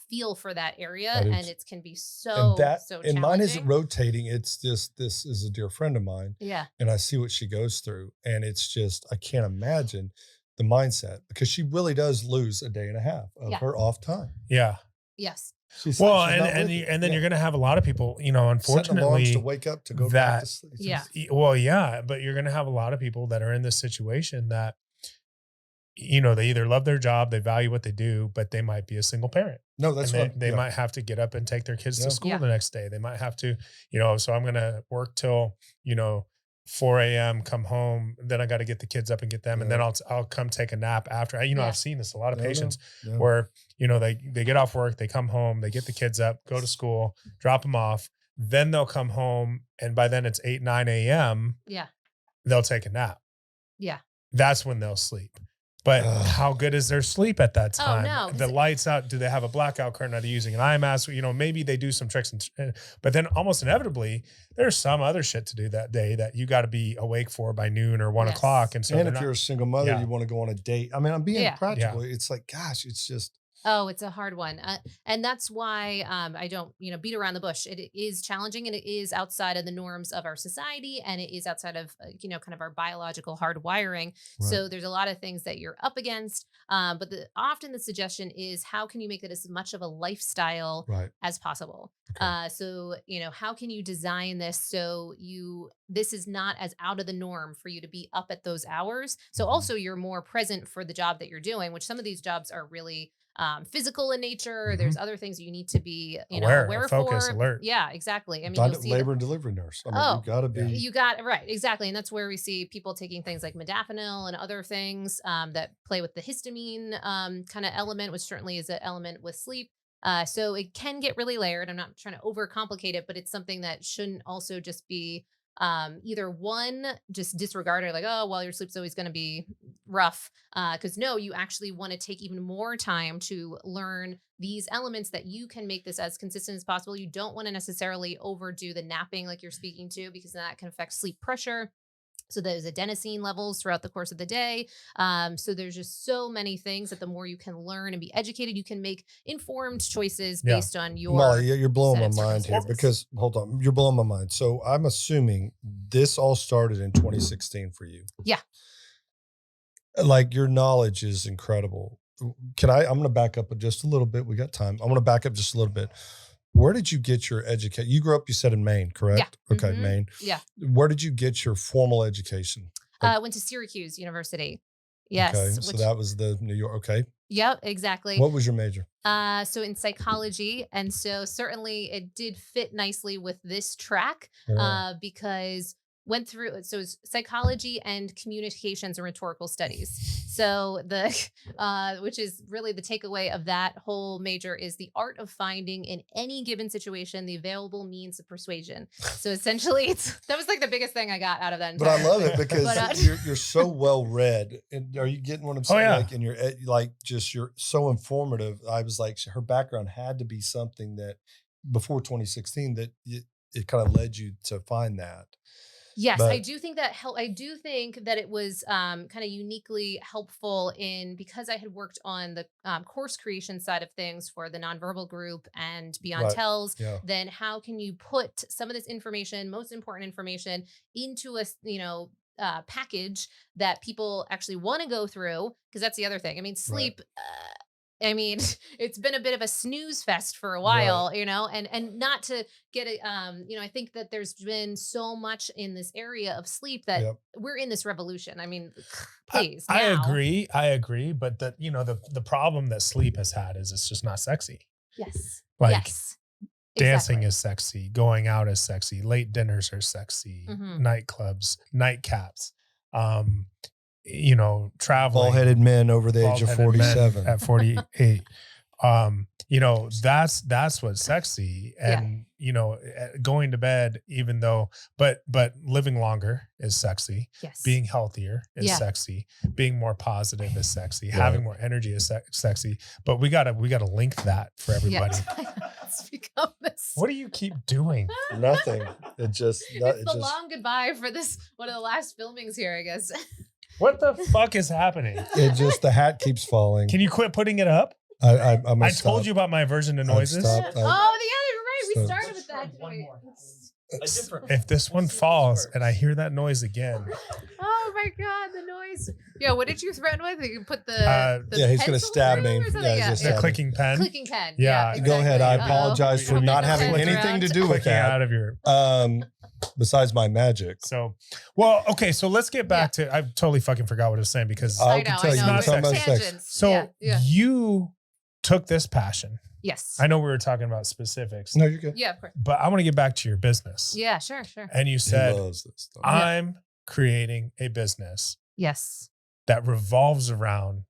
feel for that area, I do and too. it can be so And mine isn't challenging. rotating. It's just, this is a dear friend of mine, Yeah. and I see what she goes through, and it's just, I can't imagine the mindset, because she really does lose a day and a half of Yeah. her off time. Yeah. Yes. She's Well, she's not and with it. then Yeah. you're going to have a lot of people, Setting alarms unfortunately, to wake up to go back that- to sleep. It's Yeah. just- well, yeah, but you're going to have a lot of people that are in this situation that, they either love their job, they value what they do, but they might be a single parent. No, that's and what they yeah. might have to get up and take their kids Yeah. to school Yeah. the next day. They might have to, so I'm going to work till, 4 a.m., come home, then I got to get the kids up and get them. And then I'll come take a nap after. Yeah. I've seen this, a lot of No, no, patients no. where, they get off work, they come home, they get the kids up, go to school, drop them off. Then they'll come home. And by then it's 8, 9 a.m. Yeah. They'll take a nap. Yeah. That's when they'll sleep. But Ugh. how good is their sleep at that Oh, time? no, The 'cause- lights out. Do they have a blackout curtain? Are they using an eye mask? Maybe they do some tricks, but then almost inevitably there's some other shit to do that day that you got to be awake for by noon or 1 Yes. o'clock. And so And they're if not- you're a single mother, Yeah. you want to go on a date. I mean, I'm being Yeah. practical. It's like, gosh, it's just, Oh, it's a hard one. And that's why I don't, beat around the bush. It is challenging and it is outside of the norms of our society and it is outside of, kind of our biological hardwiring. Right. So there's a lot of things that you're up against. But often the suggestion is how can you make it as much of a lifestyle Right. as possible? Okay. So, how can you design this so this is not as out of the norm for you to be up at those hours. So Mhm. also you're more present for the job that you're doing, which some of these jobs are really physical in nature. Mhm. There's other things you need to be, Aware, focus, for. alert. Yeah, exactly. I mean, Done- you'll see labor and delivery nurse. I mean, Oh, you got to be. you got right, exactly, and that's where we see people taking things like modafinil and other things that play with the histamine kind of element, which certainly is an element with sleep. So it can get really layered. I'm not trying to overcomplicate it, but it's something that shouldn't also just be either one, just disregarded, like, oh, well, your sleep's always going to be rough. Because no, you actually want to take even more time to learn these elements that you can make this as consistent as possible. You don't want to necessarily overdo the napping like you're speaking to, because that can affect sleep pressure. So there's adenosine levels throughout the course of the day. So there's just so many things that the more you can learn and be educated, you can make informed choices Yeah. based on your. Molly, you're blowing my set of mind here circumstances. because hold on, you're blowing my mind. So I'm assuming this all started in 2016 for you. Yeah. Like your knowledge is incredible. I'm going to back up just a little bit. We got time. I want to back up just a little bit. Where did you get your education? You grew up, you said in Maine, correct? Yeah. Okay, Mhm. Maine. Yeah. Where did you get your formal education? Went to Syracuse University. Yes. Okay, so that was the New York. Okay. Yep, exactly. What was your major? So in psychology, and so certainly it did fit nicely with this track Yeah. because went through it's psychology and communications and rhetorical studies. So the which is really the takeaway of that whole major is the art of finding in any given situation the available means of persuasion. So essentially, that was like the biggest thing I got out of that. But I entire love thing. it because But, you're so well read. And are you getting what I'm saying? yeah. Like, and you're so informative. I was like, her background had to be something that before 2016 that it kind of led you to find that. Yes, But- I do think that I do think that it was kind of uniquely helpful because I had worked on the course creation side of things for the nonverbal group and Beyond Right. Tells. Yeah. Then how can you put some of this information, most important information, into a package that people actually want to go through? Because that's the other thing. I mean, sleep. I mean, it's been a bit of a snooze fest for a while, and not to get it, I think that there's been so much in this area of sleep that Yep. we're in this revolution. I mean, please. I now. agree. But the problem that sleep has had is it's just not sexy. Yes. Like, yes. Dancing Exactly. is sexy. Going out is sexy. Late dinners are sexy. Mhm. Nightclubs, nightcaps. Traveling. Bald-headed men over the age of bald-headed men 47. at 48. That's what's sexy. And, going to bed, even though, but living longer is sexy. Yes. Being healthier is Yeah. sexy. Being more positive is sexy. Right. Having more energy is sexy. But we gotta link that for everybody. It's become this. What do you keep doing? Nothing. It just. It's the long goodbye for this one of the last filmings here, I guess. What the fuck is happening? The hat keeps falling. Can you quit putting it up? I'm I told you about my aversion to I've noises. stopped. Oh, yeah, you're right. We So- started with that. One didn't we? more. A different. If this one Let's see if falls this and I hear that noise again, Oh my god, the noise! Yeah, what did you threaten with? You put the Uh, the Yeah, he's gonna pencil stab through me. or something? Yeah, he's gonna the stab me. clicking pen, Clicking pen. Yeah. Yeah, Go ahead. I exactly. apologize for Uh-oh. not having Flipping anything to around. do with clicking out that. of your. Besides my magic. So, well, okay. So let's get back to. I totally fucking forgot what I was saying because. I I can know, tell I you, know. not We're talking about sex. tangents. So yeah. you took this passion. Yes. I know we were talking about specifics, No, you're good. Yeah, of course. but I want to get back to your business. Yeah, sure. And you He said, loves this stuff. I'm creating a business Yes. that revolves around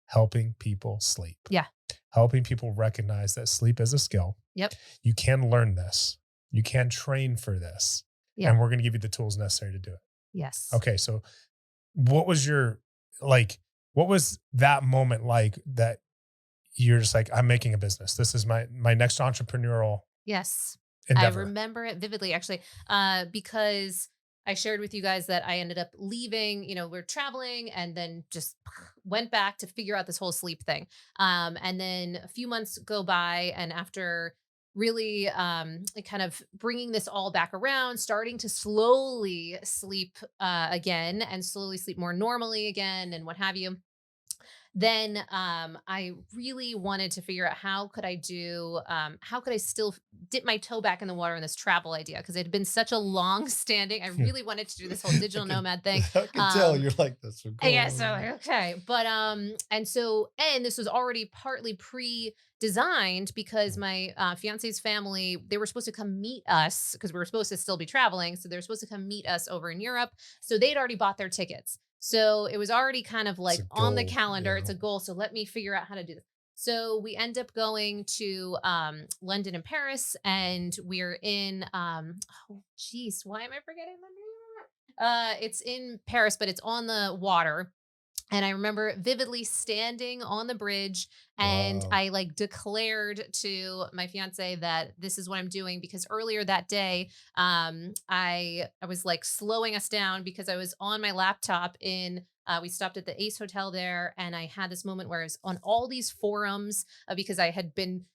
helping people sleep. Yeah. Helping people recognize that sleep is a skill. Yep. You can learn this. You can train for this. Yeah. And we're going to give you the tools necessary to do it. Yes. Okay. So what was what was that moment like that you're just like, I'm making a business. This is my next entrepreneurial Yes. endeavor. I remember it vividly, actually, because I shared with you guys that I ended up leaving, we're traveling and then just went back to figure out this whole sleep thing. And then a few months go by, and after really kind of bringing this all back around, starting to slowly sleep again and slowly sleep more normally again and what have you, then I really wanted to figure out how could I still dip my toe back in the water in this travel idea, because it had been such a long standing. I really wanted to do this whole digital nomad thing. I can tell Um, you're like this. yeah, so like, okay. But and this was already partly pre-designed because my fiance's family, they were supposed to come meet us because we were supposed to still be traveling. So they were supposed to come meet us over in Europe. So they'd already bought their tickets. So it was already kind of like a on the goal, calendar. yeah. It's a goal. So let me figure out how to do this. So we end up going to London and Paris, and we're in oh geez, why am I forgetting the name? It's in Paris, but it's on the water. And I remember vividly standing on the bridge, and Wow. I like declared to my fiance that this is what I'm doing, because earlier that day, I was like slowing us down because I was on my laptop we stopped at the Ace Hotel there, and I had this moment where I was on all these forums because I had been,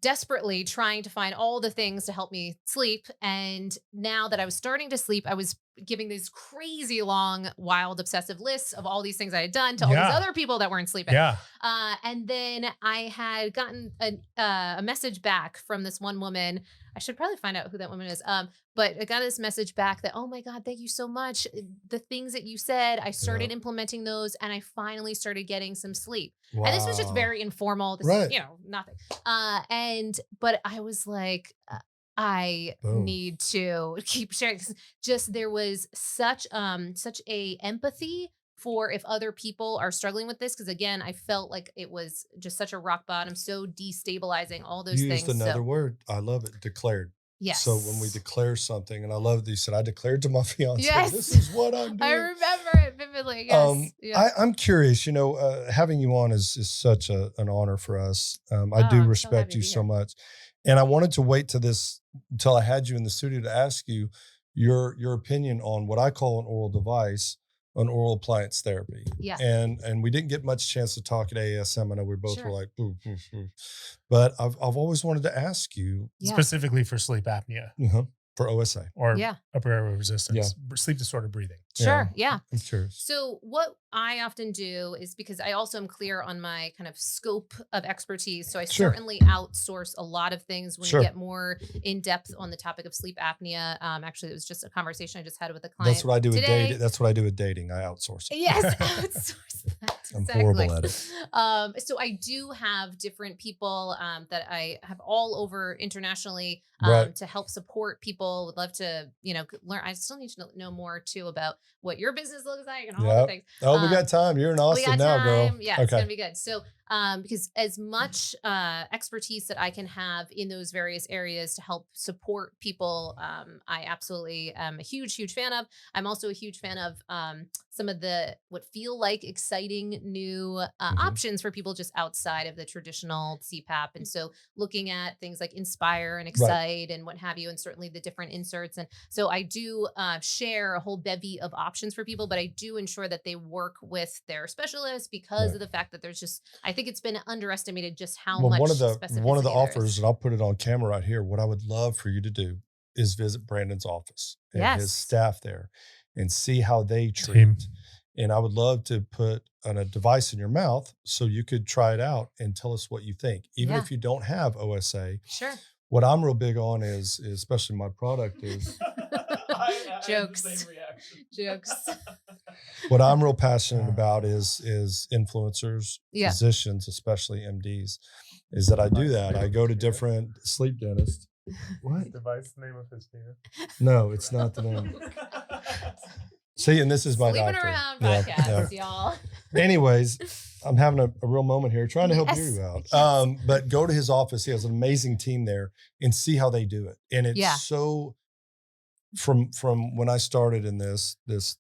desperately trying to find all the things to help me sleep. And now that I was starting to sleep, I was giving these crazy long, wild, obsessive lists of all these things I had done to all these Yeah. other people that weren't sleeping. Yeah. And then I had gotten a message back from this one woman. I should probably find out who that woman is. But I got this message back that, oh my God, thank you so much. The things that you said, I started implementing those, and I finally started getting some sleep. Wow. And this was just very informal. This Right. is, nothing. But I was like, I Boom. need to keep sharing. 'Cause just there was such a empathy for if other people are struggling with this. Because again, I felt like it was just such a rock bottom, so destabilizing, all those You things. used another So word. I love it. Declared. yes. So when we declare something, and I love that you said, I declared to my fiance, Yes. this is what I'm doing. I remember it vividly. Yes. Yeah. I'm curious, having you on is such an honor for us. I Oh, do I'm so respect happy to you be so here. much. And I wanted to wait until I had you in the studio to ask you your opinion on what I call an oral device, an oral appliance therapy. Yeah. And we didn't get much chance to talk at ASM. I know we both Sure. were like, boo, boo, boo. But I've always wanted to ask you Yeah. Specifically for sleep apnea for OSA. or Yeah. upper airway resistance, sleep disorder breathing. Sure. Yeah. I'm curious. So what I often do is, because I also am clear on my kind of scope of expertise. So I Sure. certainly outsource a lot of things when Sure. you get more in depth on the topic of sleep apnea. Actually, it was just a conversation I just had with a client. That's what I do with today. dating. That's what I do with dating. I outsource it. Yes, outsource that. I'm Exactly. horrible at it. So I do have different people that I have all over internationally Right. to help support people. Would love to, learn. I still need to know more too about what your business looks like and all the Yep. things. Oh, we got time. You're in We Austin got now, girl. time. Yeah, it's Okay. gonna be good. So, because as much expertise that I can have in those various areas to help support people, I absolutely am a huge, huge fan of. I'm also a huge fan of some of what feel like exciting new options for people just outside of the traditional CPAP. And so, looking at things like Inspire and Excite and what have you, and certainly the different inserts. And so, I do share a whole bevy of options for people, but I do ensure that they work with their specialist because of the fact that there's just, I think it's been underestimated just how much one of the specificity there offers, is. and I'll put it on camera right here. What I would love for you to do is visit Brandon's office and his Yes. staff there and see how they treat. Team. And I would love to put a device in your mouth so you could try it out and tell us what you think. Even Yeah. if you don't have OSA, Sure. what I'm real big on is especially my product is I had the same reaction. Jokes. what I'm real passionate about is influencers, Yeah. physicians, especially MDs, is that I do that. I go to different sleep dentists. What? Device name of his penis. No, it's not the name. See, and this is my Sleeping doctor. around Yeah, podcast, y'all. Anyways, I'm having a real moment here, trying to help Yes, you out. yes. But go to his office. He has an amazing team there, and see how they do it. And it's Yeah. so from when I started in this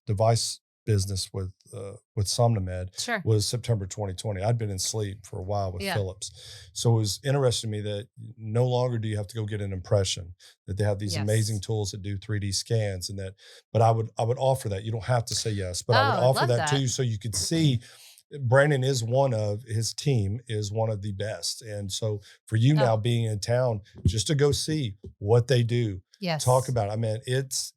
device business with Somnomed Sure. was September 2020. I'd been in sleep for a while with Yeah. Philips. So it was interesting to me that no longer do you have to go get an impression, that they have these amazing Yes. tools that do 3D scans and that, but I would offer that. You don't have to say yes, but I Oh, would I'd offer love that that. too. So you could see Brandon is one of his team is one of the best. And so for you now Oh. being in town, just to go see what they do, Yes. talk about it. I mean, it's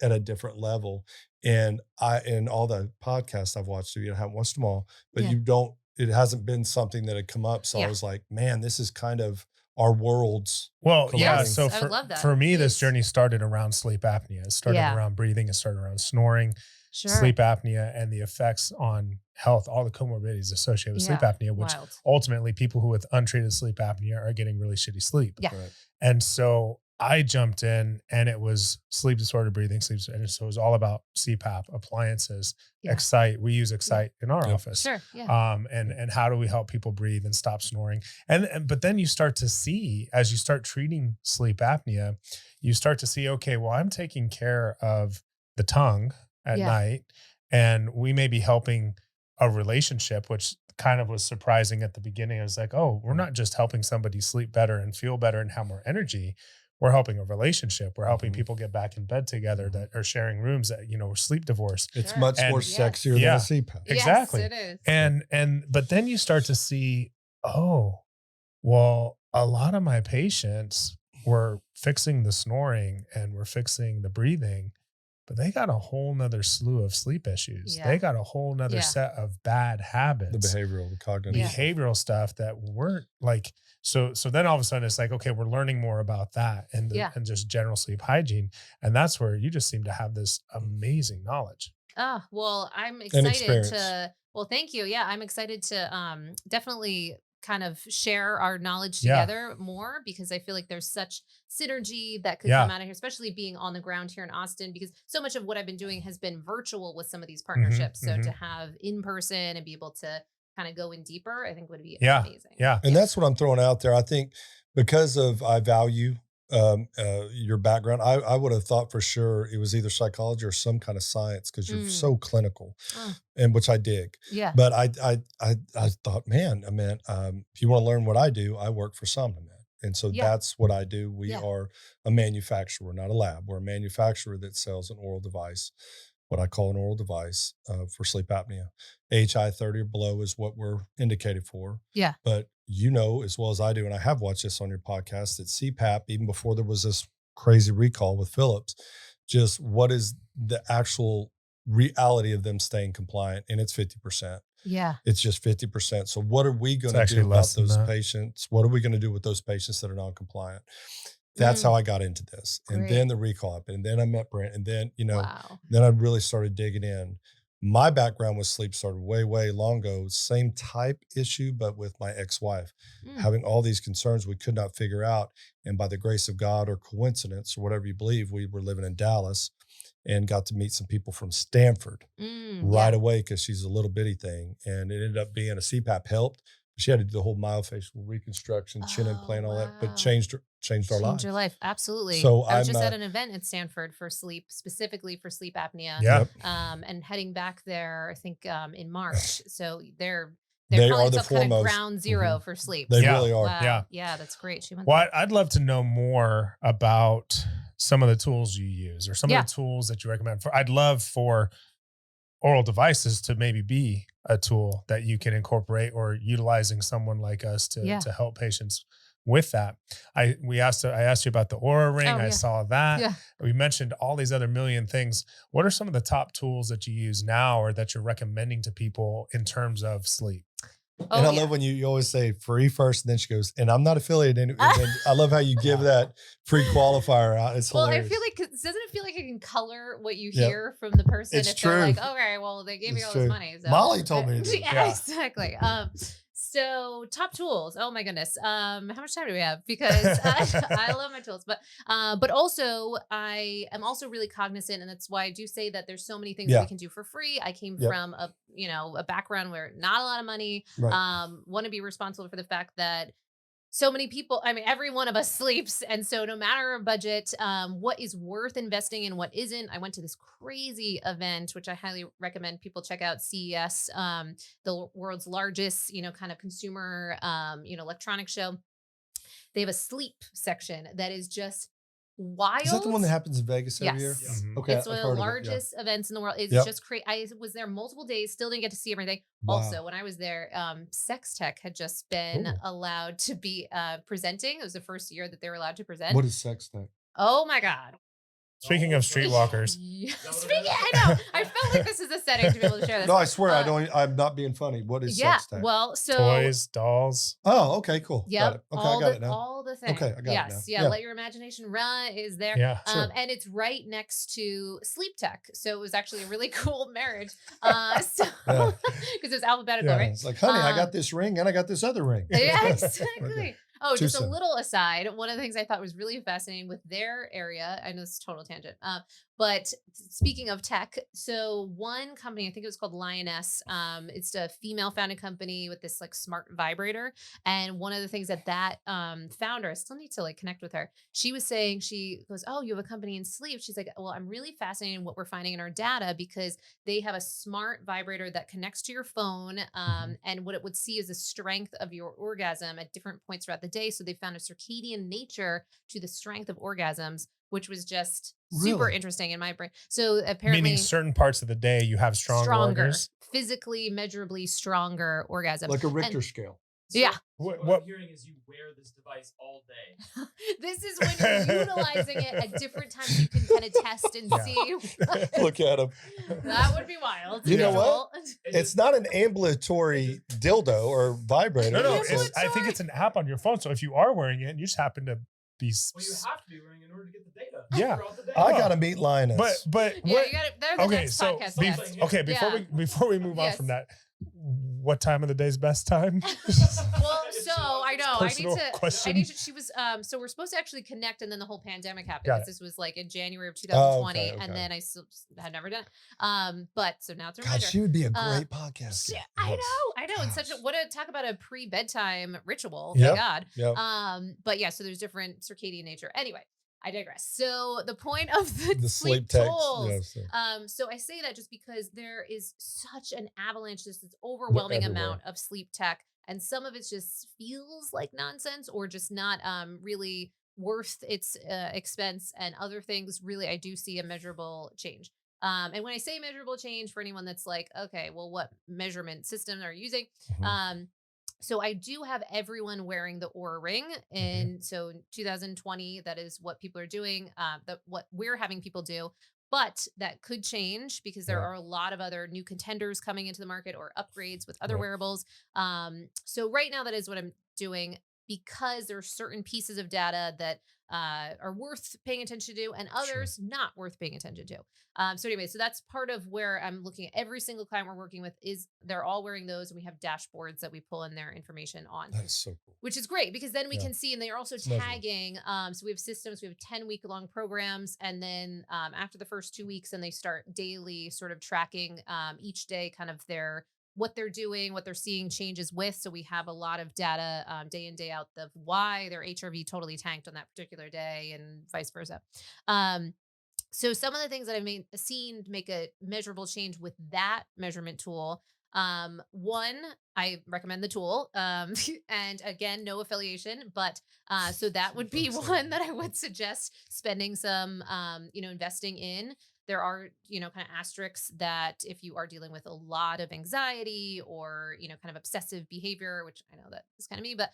at a different level. And in all the podcasts I've watched, you haven't watched them all, but Yeah. it hasn't been something that had come up. So I Yeah. was like, man, this is kind of our worlds. Well, yeah. colliding. So Yes, I would love that. for me, this Please. journey started around sleep apnea. It started Yeah. around breathing. It started around snoring, Sure. sleep apnea, and the effects on health, all the comorbidities associated with sleep Yeah. apnea, which Wild. ultimately people who with untreated sleep apnea are getting really shitty sleep. Yeah. Right. And so I jumped in and it was sleep disorder breathing, and so it was all about CPAP, appliances, Yeah. Excite. We use Excite in our Yep. office. Sure. Yeah. And how do we help people breathe and stop snoring? And but then you start to see, as you start treating sleep apnea, you start to see, okay, well, I'm taking care of the tongue at Yeah. night, and we may be helping a relationship, which kind of was surprising at the beginning. I was like, oh, we're not just helping somebody sleep better and feel better and have more energy. We're helping a relationship. We're helping Mhm. people get back in bed together that are sharing rooms that, are sleep divorce. It's Sure. much more And- Yes. sexier Yeah. than a CPAP. Exactly. Yes, it is. But then you start to see, oh, well, a lot of my patients were fixing the snoring and were fixing the breathing, but they got a whole nother slew of sleep issues. Yeah. They got a whole nother Yeah. set of bad habits, The behavioral, the cognitive. Yeah. behavioral stuff that weren't like, so then all of a sudden it's like, okay, we're learning more about that and Yeah. and just general sleep hygiene. And that's where you just seem to have this amazing knowledge. Oh, well, I'm And excited experience. well, thank you. Yeah, I'm excited to definitely kind of share our knowledge Yeah. together more because I feel like there's such synergy that could Yeah. come out of here, especially being on the ground here in Austin, because so much of what I've been doing has been virtual with some of these partnerships. So to have in person and be able to kind of go in deeper, I think would be Yeah. amazing. Yeah. And that's what I'm throwing out there. I think because of I value your background, I would have thought for sure it was either psychology or some kind of science because you're Mm. so clinical, Oh. and which I dig. Yeah. But I thought, man, if you want to learn what I do, I work for Somnomed. And so Yeah. that's what I do. We Yeah. are a manufacturer, not a lab. We're a manufacturer that sells an oral device, what I call an oral device for sleep apnea. AHI 30 or below is what we're indicated for. Yeah. But you know as well as I do, and I have watched this on your podcast, that CPAP, even before there was this crazy recall with Philips, just what is the actual reality of them staying compliant? And it's 50%. Yeah. It's just 50%. So what are we going to actually do about less than those that. patients? What are we going to do with those patients that are non-compliant? That's how I got into this. And Great. then the recall happened. And then I met Brent. And then, Wow. then I really started digging in. My background with sleep started way, way long ago. Same type issue, but with my ex-wife, Mm. having all these concerns we could not figure out. And by the grace of God or coincidence or whatever you believe, we were living in Dallas and got to meet some people from Stanford right Yeah. away because she's a little bitty thing. And it ended up being a CPAP helped. She had to do the whole myofacial reconstruction, chin implant, all that, wow. but changed our Change lives. your life. Absolutely. So I was I'm, just at an event at Stanford for sleep, specifically for sleep apnea. Yeah. Yep. And heading back there, I think in March. So they're They calling are the themselves kind of foremost. ground zero for sleep. They So, really are. Wow. Yeah. Yeah, that's great. She went Well, there. I'd love to know more about some of the tools you use or some Yeah. of the tools that you recommend. I'd love for oral devices to maybe be a tool that you can incorporate or utilizing someone like us Yeah. to help patients with that. I asked you about the Aura ring. Oh, I yeah. saw that. Yeah. We mentioned all these other million things. What are some of the top tools that you use now or that you're recommending to people in terms of sleep? And Oh, I yeah. love when you always say free first, and then she goes, and I'm not affiliated. And then I love how you give that free qualifier out. It's Well, hilarious. I feel like, doesn't it feel like it can color what you Yep. hear from the person? It's if they're like, true. okay, well, they gave me It's all true. this money. So Molly told me to do it. Yeah, Yeah. exactly. So top tools. Oh my goodness. How much time do we have? Because I love my tools, but also I am also really cognizant, and that's why I do say that there's so many things that Yeah. we can do for free. I came Yep. from a background where not a lot of money. Right. Want to be responsible for the fact that so many people, I mean, every one of us sleeps. And so no matter our budget, what is worth investing in, what isn't. I went to this crazy event, which I highly recommend people check out, CES, the world's largest, kind of consumer, electronic show. They have a sleep section that is just wild. Is that the one that happens in Vegas every year? Yes. Mhm. Okay, It's one I've of heard the of it, yeah. largest events in the world. It's Yep. just crazy. I was there multiple days, still didn't get to see everything. Wow. Also, when I was there, Sex Tech had just been Ooh. allowed to be presenting. It was the first year that they were allowed to present. What is sex tech? Oh my God. Speaking of streetwalkers, Yeah. that what it Speaking, is? I know. I felt like this is a setting to be able to share this. No, I swear Uh, I'm not being funny. What is Yeah. sex tech? Well, so toys, dolls. Oh, okay, cool. Yep. Got it. Okay, I got it now. All the things. Okay, I got it yes. now. Yeah, Yeah. Let your imagination run is there. Yeah. Sure. And it's right next to Sleep Tech. So it was actually a really cool marriage. So Yeah. because it was alphabetical, Yeah, right? it's like, honey, I Um, got this ring and I got this other ring. Yeah, Okay. exactly. Oh, Too just a soon. little aside. One of the things I thought was really fascinating with their area, I know this is a total tangent, but speaking of tech, so one company, I think it was called Lioness, it's a female founded company with this like smart vibrator. And one of the things that founder, I still need to like connect with her. She was saying, she goes, oh, you have a company in sleep. She's like, well, I'm really fascinated in what we're finding in our data because they have a smart vibrator that connects to your phone. And what it would see is the strength of your orgasm at different points throughout the day. So they found a circadian nature to the strength of orgasms, which was just super Really? interesting in my brain. So apparently Meaning certain parts of the day you have stronger orders. physically, measurably stronger orgasm. Like a And- Richter scale. So Yeah. What What- I'm hearing is you wear this device all day. This is when you're utilizing it at different times. You can kind of test and Yeah. see. Look at him. That would be wild. You know what? Visual. It's not an ambulatory dildo or vibrator. No, Yeah, It's but- a- I think it's an app on your phone. So if you are wearing it and you just happen to be, Well, you have to be wearing it in order to get the data. Yeah. throughout the day. I gotta meet Linus. but Yeah, what? you got it. There's the Okay, next so podcast. be- guest. okay, before we move on Yes. from that, what time of the day is best time? Well, so I know Personal question. she was so we're supposed to actually connect and then the whole pandemic happened Got because it. this was like in January of 2020 okay. and then I still had never done it. But so now it's a God, reminder. she would be a Uh, great podcast. Shit, guest. I know. It's such a Gosh. talk about a pre-bedtime ritual. Yep. My God. Yep. But yeah, so there's different circadian nature. Anyway, I digress. So the point of the, The sleep sleep text. tools. Yeah, so- So I say that just because there is such an avalanche, this overwhelming everywhere. amount of sleep tech, and some of it just feels like nonsense or just not really worth its expense. And other things, really, I do see a measurable change. And when I say measurable change, for anyone that's like, okay, well, what measurement system are you using? Mhm. So I do have everyone wearing the Oura Ring, and so in 2020, that is what people are doing. What we're having people do, but that could change because there Yeah. are a lot of other new contenders coming into the market or upgrades with other Right. wearables. So right now, that is what I'm doing because there are certain pieces of data that are worth paying attention to and others not worth paying attention to. So anyway, so that's part of where I'm looking at every single client we're working with is they're all wearing those and we have dashboards that we pull in their information on, That is so cool. which is great because then we Yeah. can see, and they are also It's measurable. tagging. So we have systems, we have 10-week long programs. And then after the first 2 weeks, and they start daily sort of tracking each day, kind of what they're doing, what they're seeing changes with. So we have a lot of data day in, day out of why their HRV totally tanked on that particular day and vice versa. So some of the things that I've seen make a measurable change with that measurement tool. One, I recommend the tool. And again, no affiliation, but so that would be one that I would suggest spending some, investing in. There are, kind of asterisks that if you are dealing with a lot of anxiety or, kind of obsessive behavior, which I know that is kind of me, but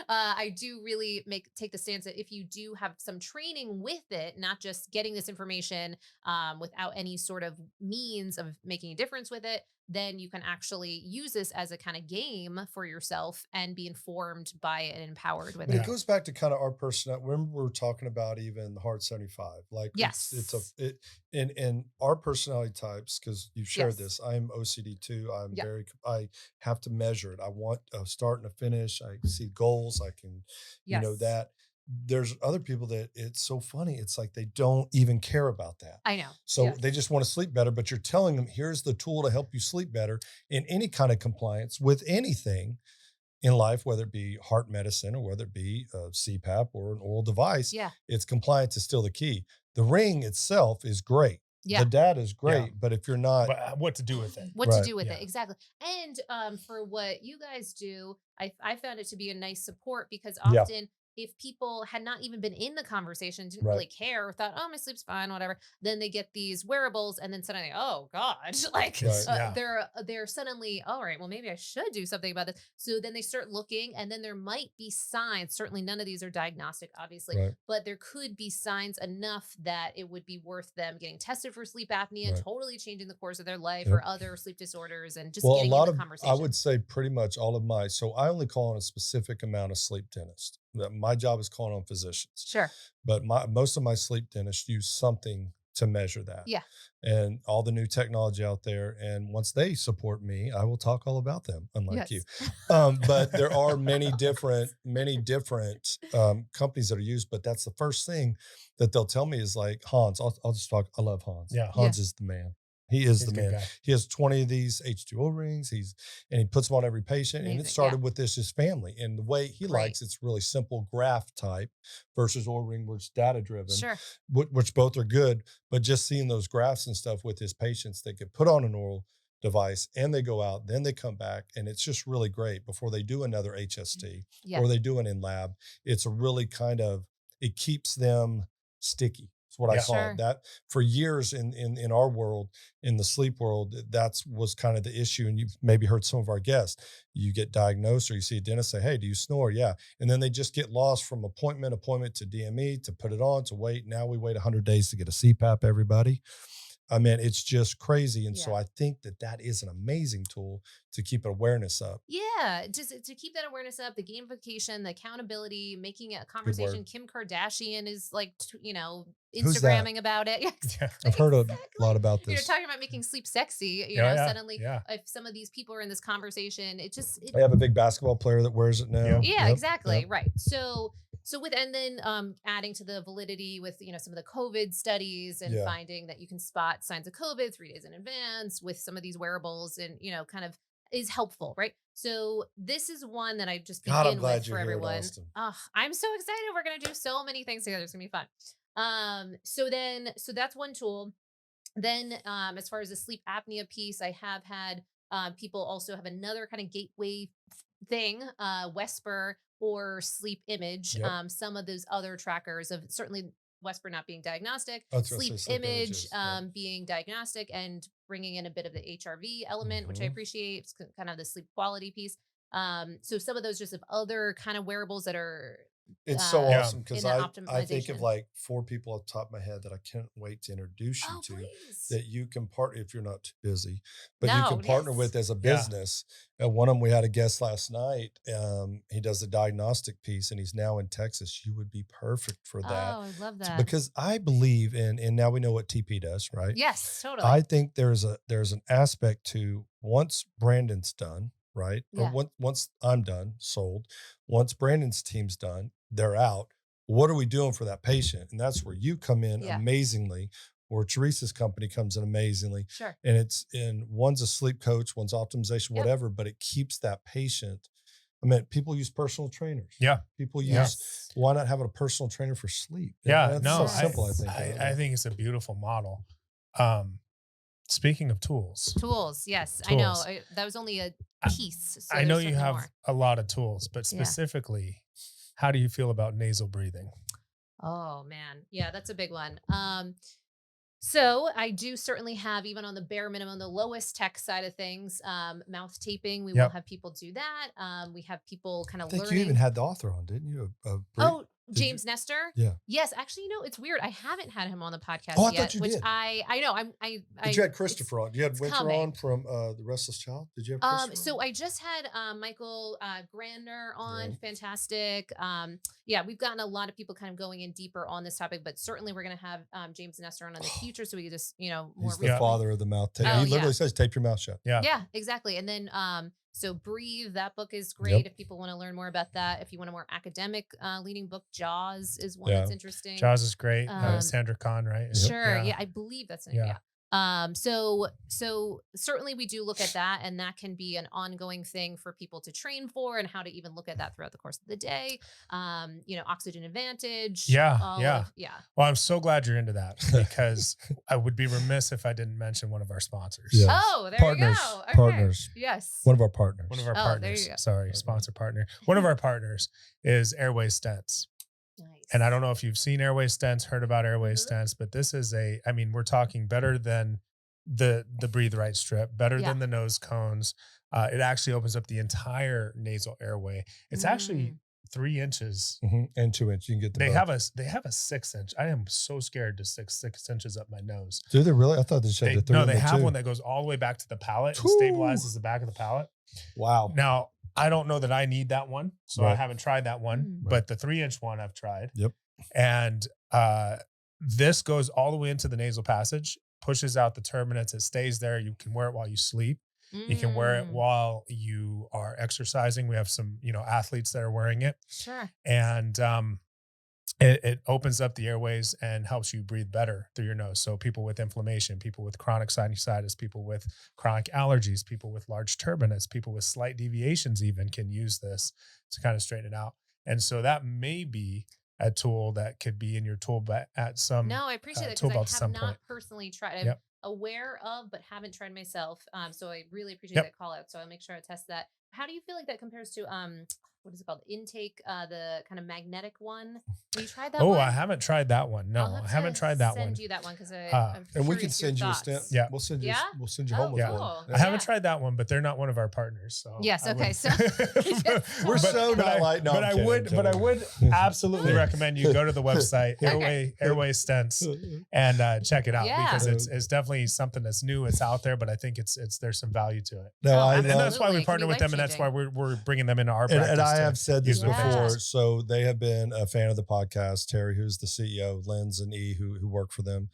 I do really take the stance that if you do have some training with it, not just getting this information without any sort of means of making a difference with it, then you can actually use this as a kind of game for yourself and be informed by it and empowered with But it. it goes back to kind of our personality. Remember, we were talking about even the Hard 75. Like, Yes. in our personality types, because you've shared Yes. this. I'm OCD too. Yeah. I have to measure it. I want a start and a finish. I see goals. I can, Yes. that. There's other people that it's so funny. It's like they don't even care about that. I know. So Yeah. they just want to sleep better, but you're telling them, here's the tool to help you sleep better in any kind of compliance with anything. in life, whether it be heart medicine or whether it be CPAP or an oral device, Yeah. it's compliance is still the key. The ring itself is great. Yeah. The data is great, Yeah. but if you're not, But what to do with it? What to Right. do with Yeah. it. Exactly. And for what you guys do, I found it to be a nice support because Yeah. often if people had not even been in the conversation, didn't Right. really care, thought, oh, my sleep's fine, whatever, then they get these wearables and then suddenly, oh God, like Right. Yeah. they're suddenly, all right, well, maybe I should do something about this. So then they start looking, and then there might be signs. Certainly none of these are diagnostic, obviously, Right. but there could be signs enough that it would be worth them getting tested for sleep apnea, Right. totally changing the course of their life Yep. or other sleep disorders, and just well, a getting lot in the of, conversation. I would say pretty much all of my, so I only call on a specific amount of sleep dentists. My job is calling on physicians, Sure. but most of my sleep dentists use something to measure that. Yeah. And all the new technology out there. And once they support me, I will talk all about them, unlike you. But there are many different companies that are used. But that's the first thing that they'll tell me is like, Hans, I'll just talk. I love Hans. Yeah. Hans is the man. He is He's the a good man. guy. He has 20 of these H2O rings. And he puts them on every patient. And it Amazing, started with his family. And the way he Great. likes, it's really simple graph type versus Oura Ring, where it's data driven, Sure. which both are good. But just seeing those graphs and stuff with his patients, they get put on an oral device and they go out, then they come back. And it's just really great before they do another HST Yeah. or they do an in lab. It's a really it keeps them sticky. That's what I Yeah. call Sure. it. That for years in our world, in the sleep world, was kind of the issue. And you've maybe heard some of our guests, you get diagnosed or you see a dentist say, hey, do you snore? Yeah. And then they just get lost from appointment to DME, to put it on, to wait. Now we wait 100 days to get a CPAP, everybody. I mean, it's just crazy. And so Yeah. I think that is an amazing tool to keep awareness up. Yeah, just to keep that awareness up, the gamification, the accountability, making it a word. conversation. Kim Kardashian is like, Who's that? Instagramming about it. Yeah, Yeah. I've heard a exactly. lot about You're this. talking about making sleep sexy. Yeah. Suddenly, Yeah. if some of these people are in this conversation, They have a big basketball player that wears it now. Yep. yeah, Yep, exactly. yep. Right. So and then adding to the validity with some of the COVID studies and Yeah. finding that you can spot signs of COVID 3 days in advance with some of these wearables, and kind of is helpful, right? So this is one that I just God, I'm begin glad with you're for here in everyone. Austin. I'm so excited. We're gonna do so many things together. It's gonna be fun. So that's one tool. Then as far as the sleep apnea piece, I have had people also have another kind of gateway thing, Wesper or Sleep Image. Yep. Some of those other trackers of certainly Wesper not being diagnostic, I was gonna Sleep say Sleep Image Images, yeah. being diagnostic and bringing in a bit of the HRV element, which I Mhm. appreciate. It's kind of the sleep quality piece. So some of those just of other kind of wearables that are It's so Yeah. awesome because in the I think of optimization. like 4 people off the top of my head that I can't wait to introduce you Oh, to, please. that you can partner if you're not too busy, but you No, can partner yes. with as a Yeah. business. And one of them, we had a guest last night. He does the diagnostic piece and he's now in Texas. You would be perfect for that. Oh, I love that. Because I believe in, and now we know what TP does, right? Yes, totally. I think there's an aspect to once Brandon's done, right? Yeah. Or once I'm done, sold. Once Brandon's team's done, they're out. What are we doing for that patient? And that's where you come in Yeah. amazingly, or Teresa's company comes in amazingly. Sure. And one's a sleep coach, one's optimization, Yep. whatever, but it keeps that patient. I mean, people use personal trainers. Yeah. People use, Yes. why not having a personal trainer for sleep? Yeah. That's No, so simple, I think. I think it's a beautiful model. Speaking of tools, Tools. Yes, I know. Tools. That was only a I- piece. So I know there's you certainly have more. a lot of tools, but Yeah. specifically, how do you feel about nasal breathing? Oh man, yeah, that's a big one. So I do certainly have, even on the bare minimum, the lowest tech side of things, mouth taping. We will Yep. have people do that. We have people kind I of think learning. you even had the author on, didn't you? Oh, Did you? James Nestor. Yeah. Yes, actually, it's weird. I haven't had him on the podcast Oh, I yet, thought you which did. I know. But you had Christopher on. You had it's Winter coming. on from The Restless Child. Did you have Christopher So on? I just had Michael Grander on. Yeah. Fantastic. Yeah, we've gotten a lot of people kind of going in deeper on this topic, but certainly we're going to have James Nestor on in the future, so we can just more He's the recently. father of the mouth tape. Oh, He literally yeah. says, tape your mouth shut. Yeah. Yeah, exactly. And then so Breathe, that book is great. Yep. If people want to learn more about that, if you want a more academic leading book, Jaws is one Yeah. that's interesting. Jaws is great. Um, Sandra Kahn, right? Sure. Yeah. I believe that's it. Yeah. Yeah. So certainly we do look at that, and that can be an ongoing thing for people to train for, and how to even look at that throughout the course of the day. Oxygen advantage. Yeah. Yeah. Well, I'm so glad you're into that, because I would be remiss if I didn't mention one of our sponsors. Yeah. Oh, there Partners, you go. Okay. partners. Yes. One of our partners. One of our Oh, there partners. you go. Sorry, sponsor partner. One of our partners is Airway Stents. Nice. And I don't know if you've seen Airway Stents, heard about Airway Mhm. Stents, but this is we're talking better than the Breathe Right strip, better than the nose cones. It actually opens up the entire nasal airway. It's actually 3 inches. And 2 inch. You can get the They both. have a 6 inch. I am so scared to stick 6 inches up my nose. Do they really? I thought they said the 3 No, and they the have 2. one that goes all the way back to the palate and Whew. stabilizes the back of the palate. Wow. Now, I don't know that I need that one, so I Right. haven't tried that one. Mm. But the 3-inch one I've tried. Yep. And this goes all the way into the nasal passage, pushes out the turbinates. It stays there. You can wear it while you sleep. You can wear it Mm. while you are exercising. We have some, athletes that are wearing it, Sure. and it opens up the airways and helps you breathe better through your nose. So people with inflammation, people with chronic sinusitis, people with chronic allergies, people with large turbinates, people with slight deviations even can use this to kind of straighten it out. And so that may be a tool that could be in your tool at some. No, I appreciate that, tool because I belt at have some not point. personally tried. I'm Yep. aware of, but haven't tried myself. So I really appreciate Yep. that call out. So I'll make sure I test that. How do you feel like that compares to what is it called? Intake, the kind of magnetic one. Have you tried that Oh, one? I haven't tried that one. No, I'll have I haven't to tried that one. Send you that one, because I'm And we can curious your send you a thoughts. stent. Yeah. We'll send you. Yeah? We'll send you Oh, home with Yeah. one. cool. Yeah. I haven't tried that one, but they're not one of our partners. So Yes, I okay, would- so- We're so but not I- like. No, but I'm I kidding, would, I'm but I kidding. would absolutely recommend you go to the website Airway Stents and check it out, Yeah. because it's definitely something that's new. It's out there, but I think it's there's some value to it. No, Oh, I And love. that's why Absolutely. we It can partner be with them, and that's why life-changing. we're bringing them into our practice. And I to have said this use with before. patients. So they have been a fan of the podcast. Terry, who's the CEO, Linz and E, who work for them,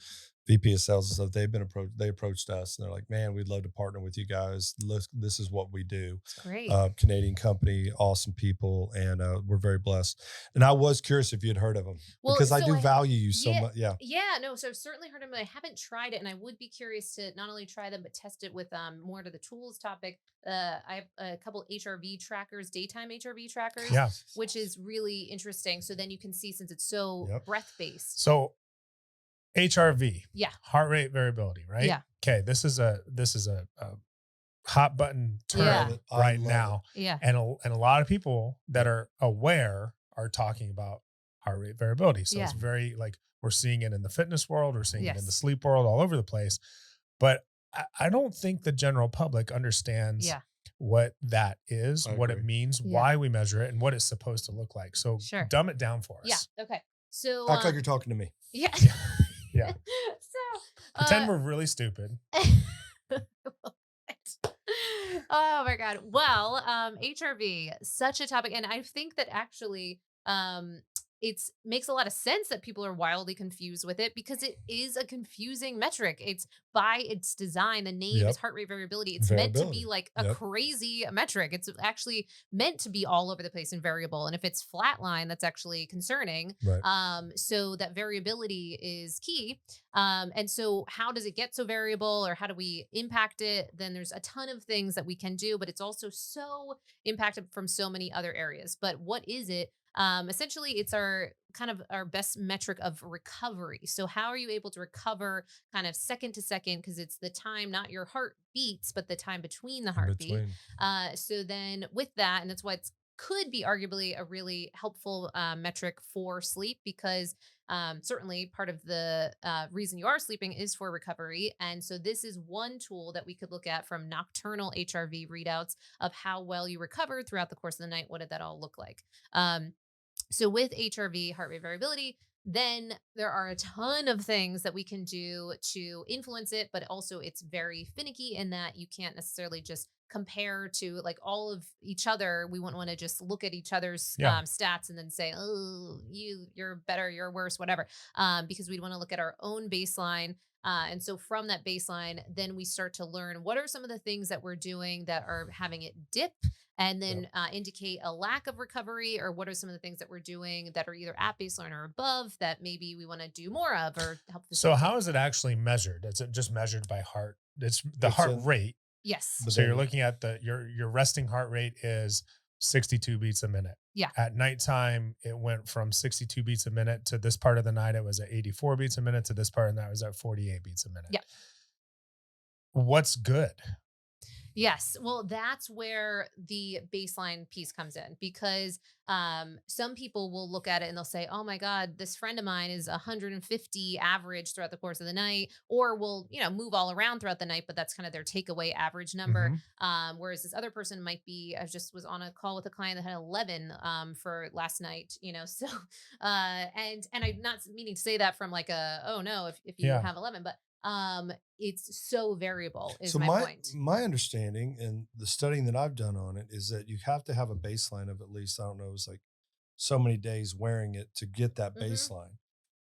VP of sales and stuff. They approached us, and they're like, "Man, we'd love to partner with you guys. This is what we do." It's great. Canadian company, awesome people, and we're very blessed. And I was curious if you'd heard of them, because I so do value you so yeah. much. Yeah. Yeah, no, so I've certainly heard of them. I haven't tried it, and I would be curious to not only try them, but test it with more to the tools topic. I have a couple HRV trackers, daytime HRV trackers, Yeah. which is really interesting. So then you can see, since it's so Yep. breath based. So HRV, Yeah. heart rate variability, right? Yeah. Okay, this is a hot button term Yeah. I right love now. Yeah. And a lot of people that are aware are talking about heart rate variability. So it's Yeah. very, like, we're seeing it in the fitness world, we're seeing it in the Yes. sleep world, all over the place. But I don't think the general public understands Yeah. what that is, I what it agree. means, Yeah. why we measure it, and what it's supposed to look like. So Sure. dumb it down for us. Yeah. Okay. So Act like you're talking to me. yeah. Yeah. So Pretend we're really stupid. Oh my god. Well, HRV, such a topic, and I think that actually it's makes a lot of sense that people are wildly confused with it, because it is a confusing metric. It's by its design. The name Yep. is heart rate variability. It's meant to Variability. be like a Yep. crazy metric. It's actually meant to be all over the place and variable. And if it's flatline, that's actually concerning. Right. So that variability is key. And so how does it get so variable, or how do we impact it? Then there's a ton of things that we can do, but it's also so impacted from so many other areas. But what is it? Essentially, it's our best metric of recovery. So how are you able to recover kind of second to second? Because it's the time, not your heart beats, but the time between the In heartbeat. between. So then with that, and that's why it's could be arguably a really helpful metric for sleep, because certainly part of the reason you are sleeping is for recovery. And so this is one tool that we could look at from nocturnal HRV readouts of how well you recovered throughout the course of the night. What did that all look like? So with HRV, heart rate variability, then there are a ton of things that we can do to influence it, but also it's very finicky in that you can't necessarily just compare to like all of each other. We wouldn't want to just look at each other's Yeah. stats and then say, oh, you're better, you're worse, whatever. Because we'd want to look at our own baseline. And so from that baseline, then we start to learn what are some of the things that we're doing that are having it dip and then indicate a lack of recovery, or what are some of the things that we're doing that are either at baseline or above that maybe we want to do more of or help So facilitate. how is it actually measured? Is it just measured by heart? It's the It's heart in- rate. Yes. But So you're then- looking at your resting heart rate is 62 beats a minute. Yeah. At nighttime, it went from 62 beats a minute to this part of the night, it was at 84 beats a minute, to this part of the night, it was at 48 beats a minute. Yeah. What's good? Yes. Well, that's where the baseline piece comes in, because some people will look at it and they'll say, oh my God, this friend of mine is 150 average throughout the course of the night, or will, move all around throughout the night, but that's kind of their takeaway average number. Mhm. Whereas this other person might be, I just was on a call with a client that had 11 for last night, so, and I'm not meaning to say that from like oh no, if you Yeah. have 11, but it's so variable is So my point. my understanding and the studying that I've done on it is that you have to have a baseline of at least, I don't know, it's like so many days wearing it to get that Mhm. baseline.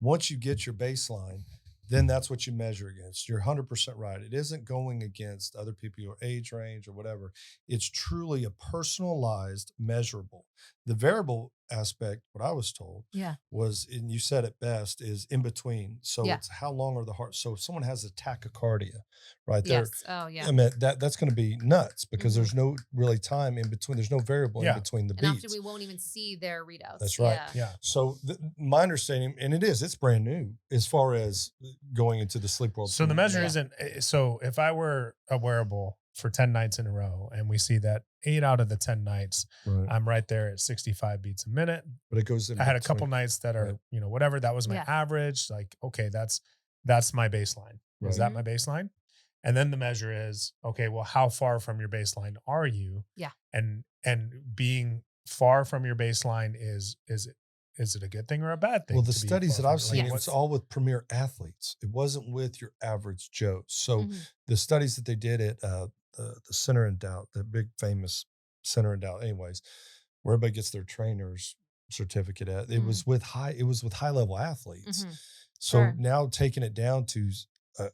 Once you get your baseline, then that's what you measure against. You're 100% right. It isn't going against other people, your age range or whatever. It's truly a personalized measurable. The variable aspect, what I was told, Yeah. was, and you said it best, is in between. So Yeah. it's how long are the heart. So if someone has a tachycardia right there, Yes. Oh yeah. I mean, that's going to be nuts because Mhm. there's no really time in between. There's no variable Yeah. in between the And often beats. we won't even see their readouts. That's right. Yeah. Yeah. So my understanding, and it's brand new as far as going into the sleep world. So the measure Yeah. isn't, so if I were a wearable for 10 nights in a row and we see that 8 out of the 10 nights, right. I'm right there at 65 beats a minute. But it goes in I had a between. couple nights that are, Right. whatever, that was my Yeah. average. Like, okay, that's my baseline. Right. Is that my baseline? And then the measure is, okay, well, how far from your baseline are you? Yeah. And being far from your baseline is it a good thing or a bad thing? Well, the to be studies far that I've from- seen, like, Yes. it's all with premier athletes. It wasn't with your average Joe. So Mhm. the studies that they did at the Center in Doubt, the big famous Center in Doubt, anyways, where everybody gets their trainer's certificate at, it was with high level athletes. Mhm. So Sure. now taking it down to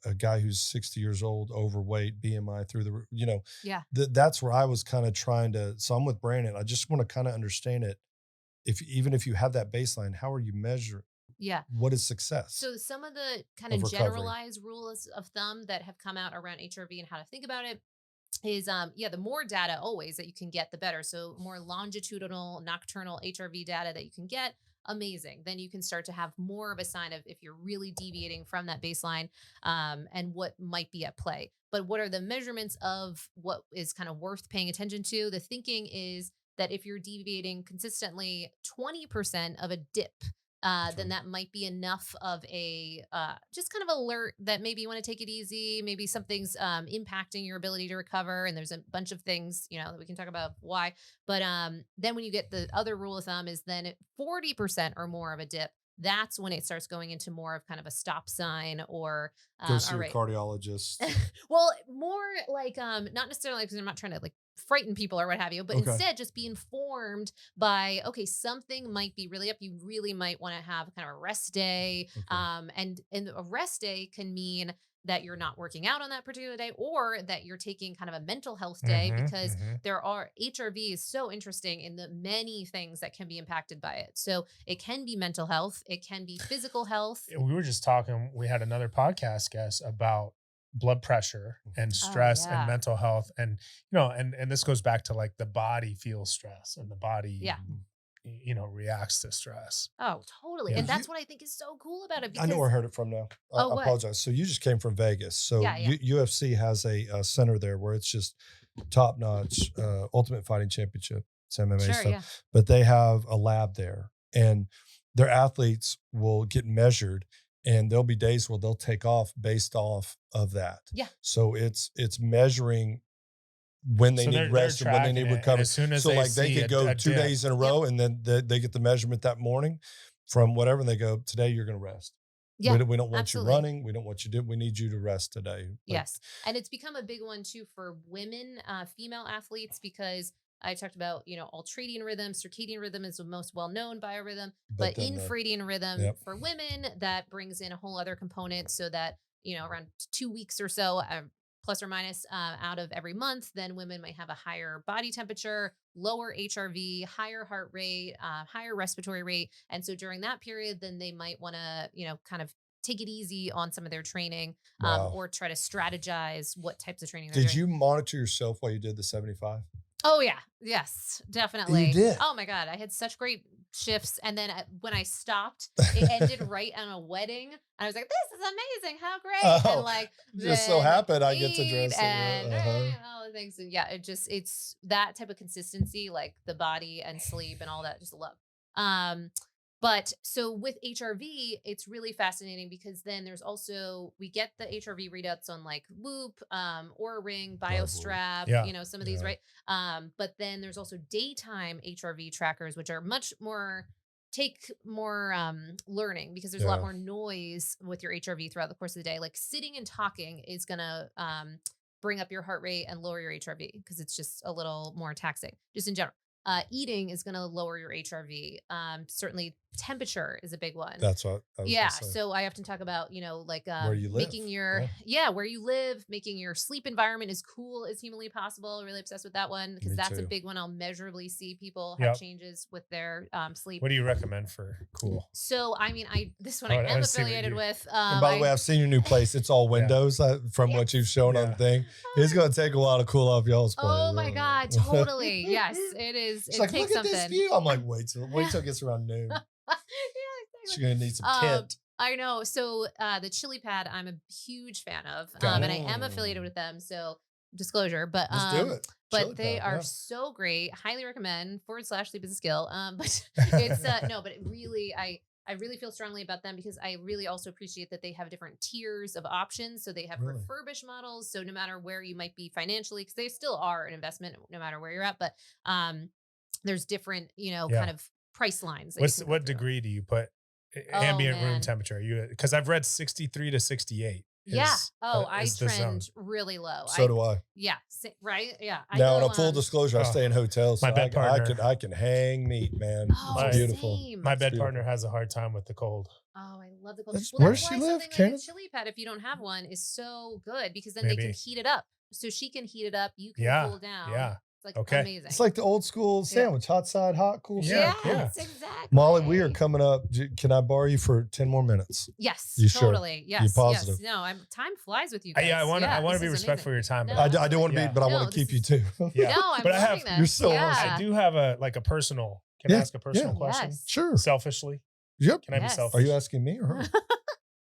a guy who's 60 years old, overweight, BMI through the, Yeah. that's where I was kind of trying to. So I'm with Brandon. I just want to kind of understand it. Even if you have that baseline, how are you measuring? Yeah. What is success? So some of the kind Of of recovery. generalized rules of thumb that have come out around HRV and how to think about it is the more data always that you can get, the better. So more longitudinal, nocturnal HRV data that you can get, amazing. Then you can start to have more of a sign of if you're really deviating from that baseline, and what might be at play. But what are the measurements of what is kind of worth paying attention to? The thinking is that if you're deviating consistently 20% of a dip, then that might be enough of a just kind of alert that maybe you want to take it easy. Maybe something's impacting your ability to recover. And there's a bunch of things, that we can talk about why. But then when you get the other rule of thumb is then at 40% or more of a dip, that's when it starts going into more of kind of a stop sign or Go see all your right. cardiologist. Well, more like not necessarily because I'm not trying to like frighten people or what have you, but Okay. instead just be informed by, okay, something might be really up. You really might want to have kind of a rest day. Okay. And a rest day can mean that you're not working out on that particular day, or that you're taking kind of a mental health day, Mhm, because mhm. there are HRV is so interesting in the many things that can be impacted by it. So it can be mental health, it can be physical health. We were just talking, we had another podcast guest about blood pressure and stress yeah. and mental health. And, and this goes back to like the body feels stress and the body, Yeah. reacts to stress. Oh, totally. Yeah. And that's what I think is so cool about it. I know where I heard it from now. I Oh, what? apologize. So you just came from Vegas. So Yeah, yeah. UFC has a center there where it's just top notch, Ultimate Fighting Championship. It's MMA Sure, stuff. yeah. But they have a lab there, and their athletes will get measured, and there'll be days where they'll take off based off of that. Yeah. So it's measuring when they So need they're rest and when they tracking need it, and recovery. as soon as So they like they see could go a 2 dip. days in a row, and then they get the measurement that morning from whatever, and they go, today you're going to rest. Yeah, we don't want absolutely. you running. We don't want you to. We need you to rest today. Like, Yes. And it's become a big one too for women, female athletes, because I talked about, ultradian rhythm, circadian rhythm is the most well-known biorhythm, but then infradian rhythm yep. for women, that brings in a whole other component, so that around 2 weeks or so, plus or minus, out of every month, then women might have a higher body temperature, lower HRV, higher heart rate, higher respiratory rate. And so during that period, then they might want to, kind of take it easy on some of their training, Wow. or try to strategize what types of training they're Did doing. you monitor yourself while you did the 75? Oh yeah. Yes, definitely. You did? Oh my God. I had such great shifts. And then when I stopped, it ended right on a wedding. And I was like, this is amazing. How great. Oh, and like, just so then happened I get to eat dress it. and Uh-huh. all the things. And yeah, it's that type of consistency, like the body and sleep and all that, just love. But so with HRV, it's really fascinating because then there's also, we get the HRV readouts on like Whoop, Oura Ring, BioStrap, Yeah. some of these, Yeah. right? But then there's also daytime HRV trackers, which are much more, take more learning because there's a lot Yeah. more noise with your HRV throughout the course of the day. Like sitting and talking is going to bring up your heart rate and lower your HRV because it's just a little more taxing, just in general. Eating is going to lower your HRV. Certainly temperature is a big one. That's what I was Yeah. gonna say. So I often talk about, like Where you live. making your, where you live, making your sleep environment as cool as humanly possible. Really obsessed with that one because Me that's a too. big one. I'll measurably see people have Yep. changes with their sleep. What do you recommend for cool? So, I mean, this one I I wanna am see what affiliated you- with. And by the way, I've seen your new place. It's all windows from what you've shown on the thing. It's going to take a while to cool off y'all's place. Oh my God, totally. Yes, it is. She's It like, takes look at something. this view. I'm like, wait till it gets around noon. Yeah, She's exactly. going to need some tint. I know. So the chili pad, I'm a huge fan of, Got and I am affiliated with them. So disclosure, but Let's do it. but Chili they pad, are yeah. so great. Highly recommend. / sleep is a skill. But it's no, but it really, I really feel strongly about them because I really also appreciate that they have different tiers of options. So they have Really? refurbished models. So no matter where you might be financially, because they still are an investment no matter where you're at, but there's different, kind of price lines. that you can go What through. degree do you put Oh, ambient room man. temperature? Because I've read 63 to 68. Yeah. I is the zone. trend really low. So do I. Yeah. Right. Yeah. Now, I on go, a full disclosure, I oh, stay in hotels. my So bed partner- I can hang meat, man. Oh, It's beautiful. same. My bed beautiful. partner has a hard time with the cold. Oh, I love the cold. That's- Well, where that's does she why live? something like Canada? a chili pad, if you don't have one, is so good because then they Maybe. can heat it up. So she can heat it up. You can Yeah, cool it down. yeah. It's like Okay. amazing. It's like the old school sandwich, hot side, hot, cool Yeah, side. yes, exactly. Molly, we are coming up. Can I borrow you for 10 more minutes? Yes, You sure? totally. Yes, You positive? Yes. No, time flies with you guys. I want to this be is respectful of your time, No, but I do want to Yeah. be, but I No, want to keep this you too. Yeah. No, I'm But I have- loving this. you're so yeah. awesome. I do have a personal. Can I Yeah, ask a personal yeah. question? Yes. Sure. Selfishly, Yep. can I be Yes. selfish? Are you asking me or her?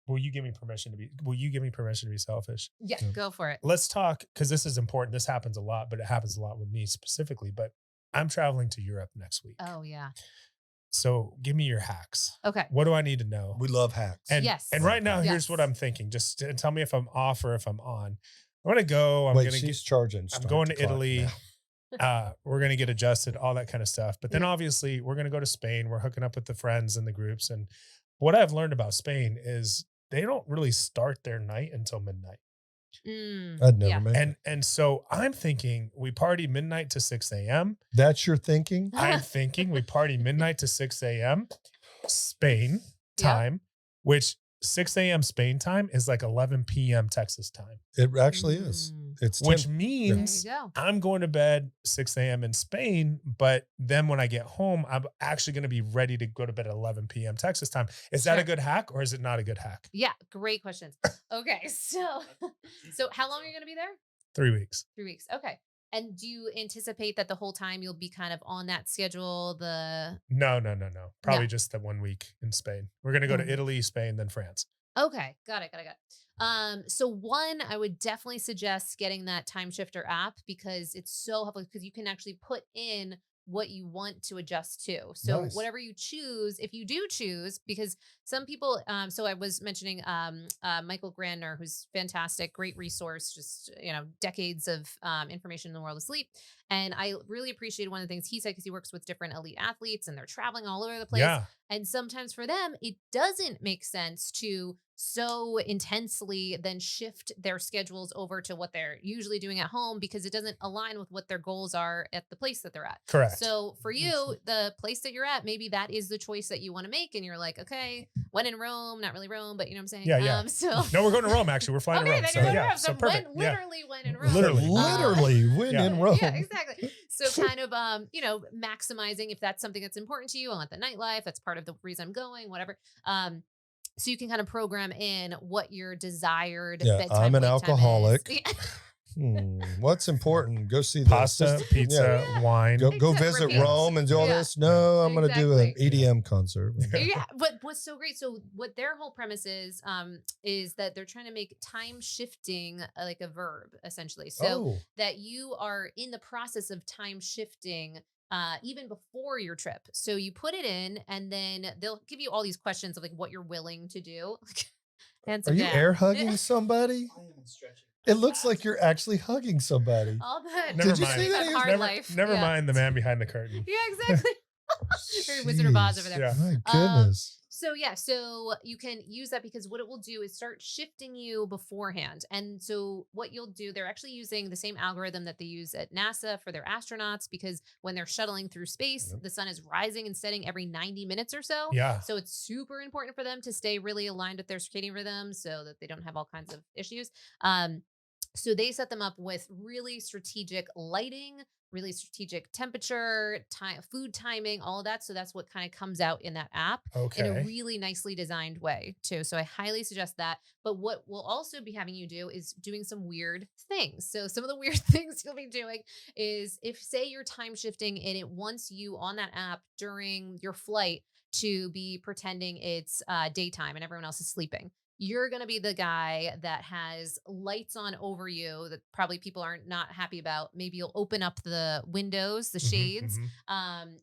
Will you give me permission to be? Will you give me permission to be selfish? Yeah, go for it. Let's talk because this is important. This happens a lot, but it happens a lot with me specifically. But I'm traveling to Europe next week, Oh yeah. so give me your hacks. Okay. What do I need to know? We love hacks. And Yes. and right now, Yes. here's what I'm thinking. Just tell me if I'm off or if I'm on. I'm gonna go. I'm Wait, gonna she's charging. I'm start going the to clock Italy. now. We're gonna get adjusted, all that kind of stuff. But then Yeah. obviously we're gonna go to Spain. We're hooking up with the friends and the groups. And what I've learned about Spain is they don't really start their night until midnight. I'd never Yeah. make it. And so I'm thinking we party midnight to 6 a.m. That's your thinking? I'm thinking we party midnight to 6 a.m. Spain Yeah. time, which 6 a.m. Spain time is like 11 p.m. Texas time, It actually is. It's which 10 There means you go. I'm going to bed 6 a.m. in Spain, but then when I get home, I'm actually going to be ready to go to bed at 11 p.m. Texas time. Is that a Sure. good hack or is it not a good hack? Yeah, great questions. Okay, so how long are you going to be there? 3 weeks. 3 weeks. Okay. And do you anticipate that the whole time you'll be kind of on that schedule? No. Probably No. just the 1 week in Spain. We're going to go to Mhm. Italy, Spain, then France. Okay, got it. So one, I would definitely suggest getting that time shifter app because it's so helpful because you can actually put in what you want to adjust to. So Nice. whatever you choose, if you do choose, because some people, so I was mentioning Michael Grandner, who's fantastic, great resource, just, decades of information in the world of sleep. And I really appreciated one of the things he said, because he works with different elite athletes and they're traveling all over the place. Yeah. And sometimes for them, it doesn't make sense to so intensely then shift their schedules over to what they're usually doing at home because it doesn't align with what their goals are at the place that they're at. Correct. So for you, the place that you're at, maybe that is the choice that you want to make. And you're like, okay, when in Rome, not really Rome, but you know what I'm saying? Yeah. So No, we're going to Rome. Actually, we're flying to okay, Rome. then So you're going to yeah, Rome. so So perfect. when, literally when in Rome. Literally when Yeah. in Rome. Yeah, exactly. So kind of, maximizing if that's something that's important to you. I want the nightlife. That's part of the reason I'm going, whatever. So you can kind of program in what your desired Yeah, bedtime I'm an wake time alcoholic. is. What's important? Go see the Pasta, pizza, wine. Go Exactly. visit Repeat. Rome and do all Yeah. this. No, I'm going to do an Exactly. EDM concert. Yeah, but what's so great? So what their whole premise is that they're trying to make time shifting like a verb, essentially. So that you are in the process of time shifting even before your trip. So you put it in, and then they'll give you all these questions of like what you're willing to do. Are you air hugging somebody? I am stretching. It looks like you're actually hugging somebody. All that. Never Did you mind. see that? Hard life. Never Yeah. mind the man behind the curtain. Yeah, exactly. Very Wizard of Oz over there. Yeah. My goodness. So you can use that because what it will do is start shifting you beforehand. And so what you'll do, they're actually using the same algorithm that they use at NASA for their astronauts, because when they're shuttling through space, the sun is rising and setting every 90 minutes or so. Yeah. So it's super important for them to stay really aligned with their circadian rhythm so that they don't have all kinds of issues. So they set them up with really strategic lighting, really strategic temperature, time, food timing, all of that. So that's what kind of comes out in that app in a Okay. really nicely designed way too. So I highly suggest that. But what we'll also be having you do is doing some weird things. So some of the weird things you'll be doing is if say you're time shifting and it wants you on that app during your flight to be pretending it's daytime and everyone else is sleeping. You're going to be the guy that has lights on over you that probably people aren't not happy about. Maybe you'll open up the windows, the shades.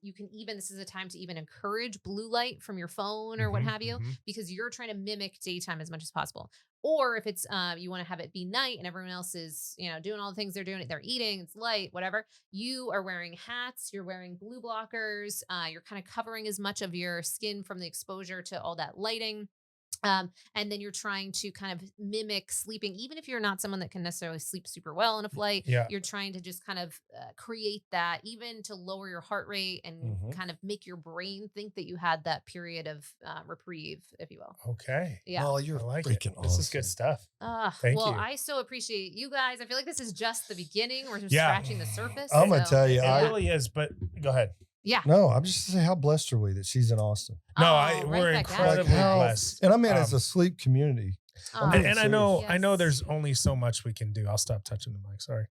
You can even, this is a time to even encourage blue light from your phone or what have you, because you're trying to mimic daytime as much as possible. Or if it's, you want to have it be night and everyone else is, doing all the things they're doing, they're eating, it's light, whatever. You are wearing hats, you're wearing blue blockers, you're kind of covering as much of your skin from the exposure to all that lighting. And then you're trying to kind of mimic sleeping, even if you're not someone that can necessarily sleep super well in a flight. Yeah. You're trying to just kind of create that, even to lower your heart rate and kind of make your brain think that you had that period of reprieve, if you will. Okay. Yeah. Well, you're I like freaking it. awesome. This is good stuff. Thank well, you. I so appreciate you guys. I feel like this is just the beginning. We're just Yeah. scratching the surface. I'm gonna tell you, It yeah. really is, but go ahead. Yeah. No, I'm just saying how blessed are we that she's in Austin. No, Oh, we're right back at incredibly you. blessed. And I mean, it's a sleep community. Oh, I'm And, being and I know, serious. there's only so much we can do. I'll stop touching the mic. Sorry.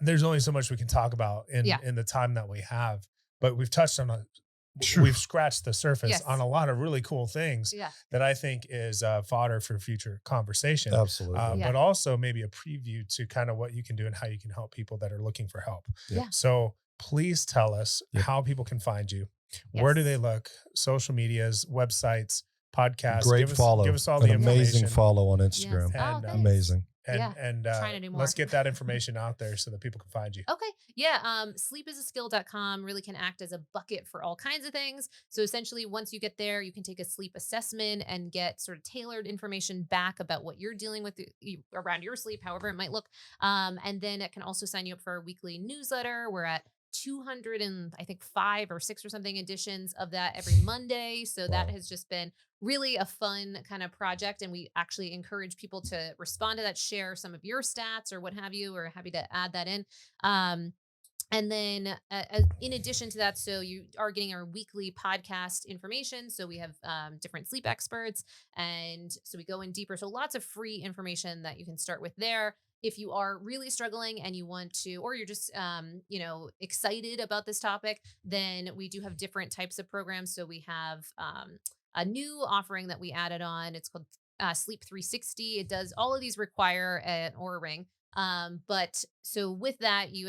There's only so much we can talk about in the time that we have, but we've touched on we've scratched the surface Yes. on a lot of really cool things Yeah. that I think is fodder for future conversation. Absolutely. Yeah. But also maybe a preview to kind of what you can do and how you can help people that are looking for help. Yeah. So please tell us Yep. how people can find you. Where do Yes. they look? Social medias, websites, podcasts. Great follow. Give us all An the amazing information. follow on Instagram. Yes. Oh, And, thanks. Amazing. And, Yeah. and Trying to do more. let's get that information out there so that people can find you. Okay. Yeah. Sleepisaskill.com really can act as a bucket for all kinds of things. So essentially, once you get there, you can take a sleep assessment and get sort of tailored information back about what you're dealing with around your sleep, however it might look. And then it can also sign you up for a weekly newsletter. We're at 200 and I think 5 or 6 or something editions of that every Monday. So that Wow. has just been really a fun kind of project. And we actually encourage people to respond to that, share some of your stats or what have you. We're happy to add that in. And then in addition to that, so you are getting our weekly podcast information. So we have different sleep experts. And so we go in deeper. So lots of free information that you can start with there. If you are really struggling and you want to, or you're just, excited about this topic, then we do have different types of programs. So we have a new offering that we added on. It's called Sleep 360. It does all of these require an Oura Ring. But so with that, you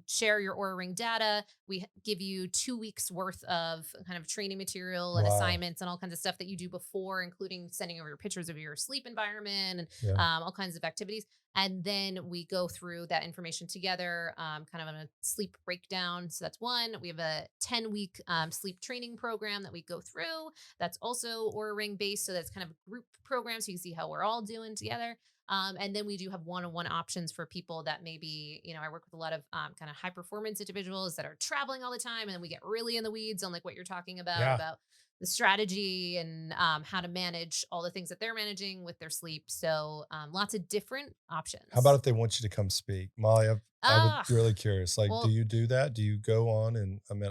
share your Aura Ring data. We give you 2 weeks worth of kind of training material and Wow. assignments and all kinds of stuff that you do before, including sending over pictures of your sleep environment and Yeah. all kinds of activities. And then we go through that information together, kind of on a sleep breakdown. So that's one. We have a 10-week sleep training program that we go through. That's also Aura Ring based. So that's kind of a group program. So you can see how we're all doing together. And then we do have one-on-one options for people that maybe, I work with a lot of kind of high performance individuals that are traveling all the time. And then we get really in the weeds on like what you're talking about the strategy and how to manage all the things that they're managing with their sleep. So lots of different options. How about if they want you to come speak? Molly, I would really curious. Like, well- do you do that? Do you go on? And I'm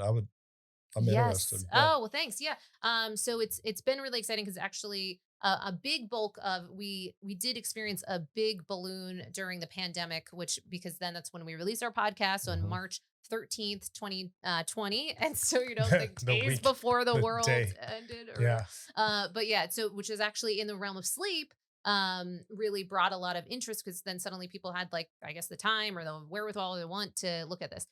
interested. Oh, well, thanks. Yeah. So it's been really exciting because actually a big bulk of we did experience a big balloon during the pandemic, because then that's when we released our podcast. So on Mhm. March 13th, 2020. And so, the The days week, before the world day. ended. Yeah. But yeah, so which is actually in the realm of sleep, really brought a lot of interest because then suddenly people had like, I guess the time or the wherewithal they want to look at this.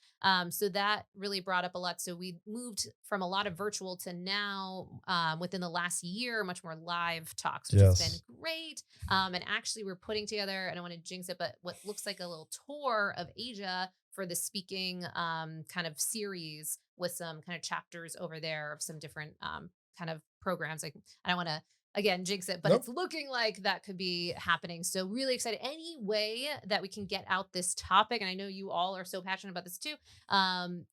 So that really brought up a lot. So we moved from a lot of virtual to now, within the last year, much more live talks, which has Yes. been great. And actually we're putting together, I don't want to jinx it, but what looks like a little tour of Asia for the speaking kind of series with some kind of chapters over there of some different kind of programs. Like, I don't want to again jinx it, but Nope. it's looking like that could be happening. So really excited. Any way that we can get out this topic, and I know you all are so passionate about this too.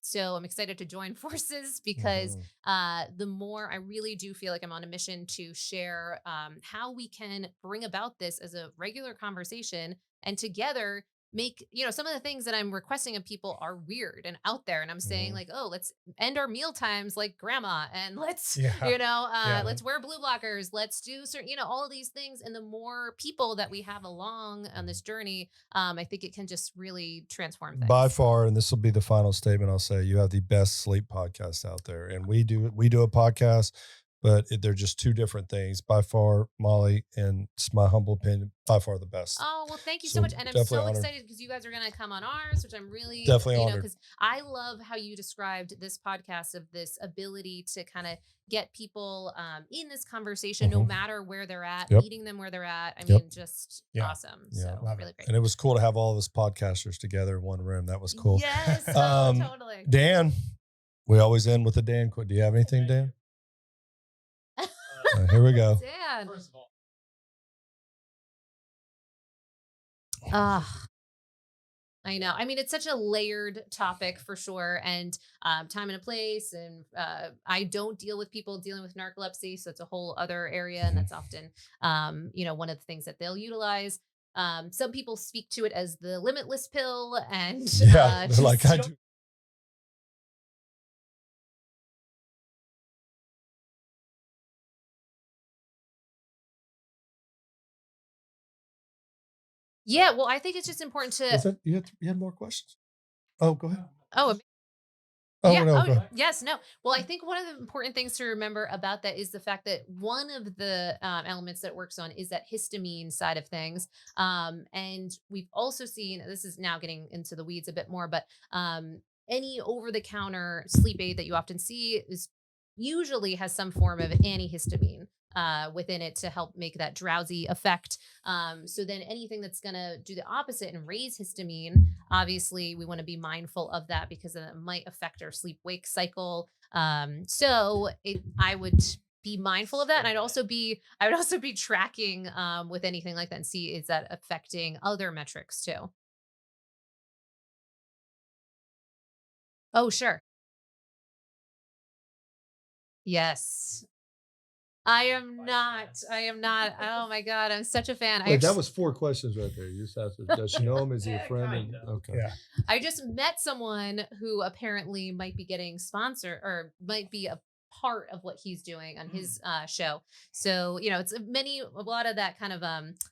So I'm excited to join forces because Mhm. the more I really do feel like I'm on a mission to share how we can bring about this as a regular conversation and together make, some of the things that I'm requesting of people are weird and out there. And I'm saying Mhm. like, oh, let's end our meal times like grandma and let's, Yeah. let's wear blue blockers. Let's do certain, all of these things. And the more people that we have along on this journey, I think it can just really transform things. By far, and this will be the final statement I'll say, you have the best sleep podcast out there. And we do a podcast, but they're just two different things. By far, Molly, and it's my humble opinion, by far the best. Oh, well, thank you so So much. And I'm definitely so honored. excited because you guys are going to come on ours, which I'm really, Definitely honored. because I love how you described this podcast of this ability to kind of get people in this conversation, no Mhm. matter where they're at, Yep. meeting them where they're at. I Yep. mean, just Yeah. awesome. Yeah. So Love really it. great. And it was cool to have all of us podcasters together in one room. That was cool. Yes, totally. Dan, we always end with a Dan quote. Do you have anything, Dan? Here we go. Dan. First of all, I know. I mean, it's such a layered topic for sure, and time and a place. And I don't deal with people dealing with narcolepsy, so it's a whole other area, and that's often, one of the things that they'll utilize. Some people speak to it as the limitless pill, and Yeah, they're like, I do. yeah. Well, I think it's just important to. You had more questions? Oh, go ahead. Oh, Oh, yeah. no, Oh, go ahead. yes. No. Well, I think one of the important things to remember about that is the fact that one of the elements that it works on is that histamine side of things. And we've also seen, this is now getting into the weeds a bit more, but any over-the-counter sleep aid that you often see usually has some form of antihistamine within it to help make that drowsy effect. So then anything that's going to do the opposite and raise histamine, obviously we want to be mindful of that because it might affect our sleep wake cycle. So I would be mindful of that. And I would also be tracking with anything like that and see, is that affecting other metrics too? Oh, sure. Yes. I am not. Oh my God. I'm such a fan. Wait, that was 4 questions right there. You just asked her, does she know him? Is he a Yeah, friend? kinda. Okay. Yeah. I just met someone who apparently might be getting sponsored or might be a part of what he's doing on his show. So, it's a lot of that kind of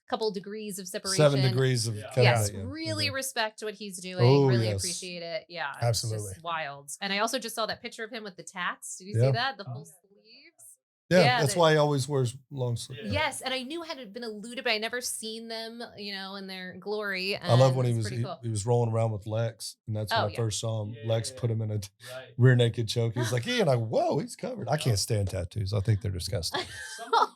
couple degrees of separation. 7 degrees of Yeah. kind Yes, of, yeah. really Okay. respect what he's doing. Oh, really yes. appreciate it. Yeah, Absolutely. It's just wild. And I also just saw that picture of him with the tats. Did you Yeah. see that? The Oh, full yeah. sleeves. Yeah, that's they- why he always wears long sleeves. Yeah. Yes, and I knew had been alluded, but I never seen them, in their glory. I love when and he it's was pretty cool. he was rolling around with Lex, and that's when Oh, I yeah. first saw him. Yeah, Lex yeah, put him in a Right. rear naked choke. He was like, "Yeah," and I, whoa, he's covered. I can't stand tattoos. I think they're disgusting. Someone-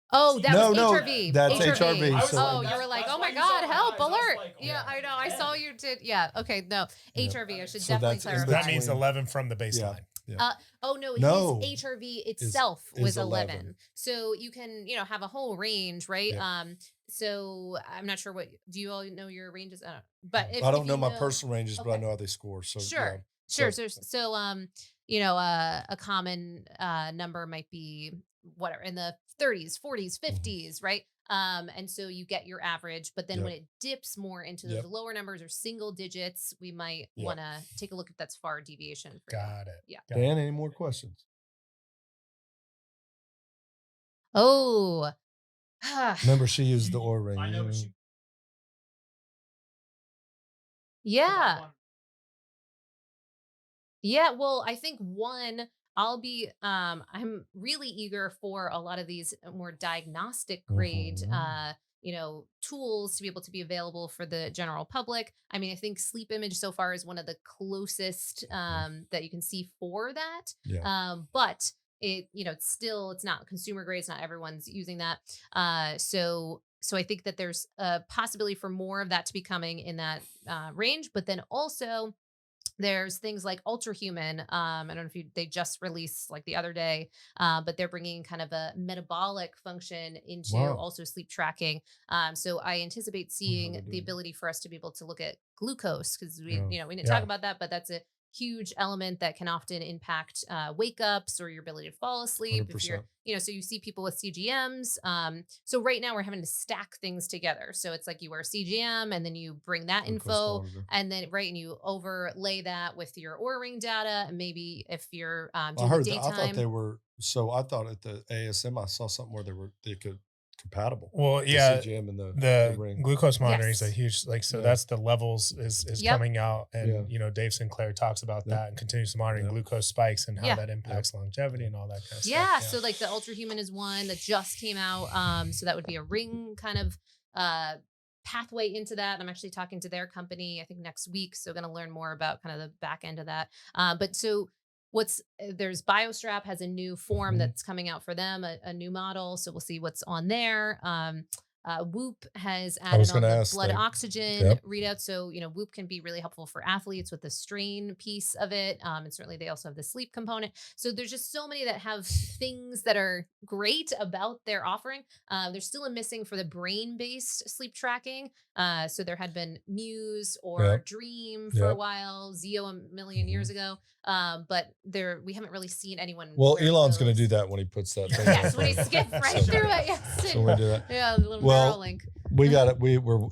Oh, that No, was no, HRV. that's HRV. HRV, I was so- Oh, like, you were like, that's oh my why you saw God, my help, eyes. I was alert. like, Yeah, oh, I know. I yeah. saw you did. Yeah. Okay. No, Yeah. HRV. I should So definitely that's- clarify. is That means between- 11 from the baseline. Oh no, No, his HRV itself is was 11. 11. So you can, have a whole range, right? Yeah. So I'm not sure do you all know your ranges? I don't know. But if, I if don't know you my personal ranges, but I Okay. know how they score. So Sure. yeah. Sure. So, a common number might be whatever in the 30s, 40s, 50s, right? And so you get your average, but then Yep. when it dips more into those Yep. lower numbers or single digits, we might Yep. want to take a look if that's far deviation for you. Got it. Yeah. Got it. Dan, any more questions? Oh, Remember, she used the Oura ring. I know, you but she. yeah. One. Yeah, well, I think I'm really eager for a lot of these more diagnostic grade Mhm. tools to be able to be available for the general public. I mean, I think Sleep Image so far is one of the closest that you can see for that. Yeah. But it's not consumer grade, it's not everyone's using that. So I think that there's a possibility for more of that to be coming in that range, but then also there's things like Ultrahuman. I don't know if they just released like the other day, but they're bringing kind of a metabolic function into Wow. also sleep tracking. So I anticipate seeing they're the doing ability for us to be able to look at glucose because Yeah. we didn't Yeah. talk about that, but that's a huge element that can often impact wake ups or your ability to fall asleep. If you're, 100%. so you see people with CGMs. So right now we're having to stack things together. So it's like you wear CGM and then you bring that Glucose info monitor. and then and you overlay that with your Oura Ring data, and maybe if you're I doing heard the that. I daytime. thought they were. So I thought at the ASM I saw something where they could compatible. Well, The yeah, CGM and the the ring. glucose monitoring is a Yes. huge so Yeah. that's the levels is Yep. coming out, and Yeah. Dave Sinclair talks about Yep. that and continues to monitor Yep. glucose spikes and how Yeah. that impacts longevity and all that kind of Yeah, stuff. so like the Ultrahuman is one that just came out. So that would be a ring kind of pathway into that. I'm actually talking to their company, I think next week. So going to learn more about kind of the back end of that. But so there's BioStrap has a new form Mhm. that's coming out for them, a new model. So we'll see what's on there. Whoop has was added on gonna the ask, blood like- oxygen Yep. readout. So, Whoop can be really helpful for athletes with the strain piece of it. And certainly they also have the sleep component. So there's just so many that have things that are great about their offering. There's still a missing for the brain-based sleep tracking. So there had been Muse or Yep. Dream for a Yep. while, Zio a million years ago. But we haven't really seen anyone. Well, wear Elon's going to those. do that when he puts that thing. Yes, in when he front. skipped right So- through it. Yes. So we do that. Yeah, a little Well, Neuralink. We got it. We're.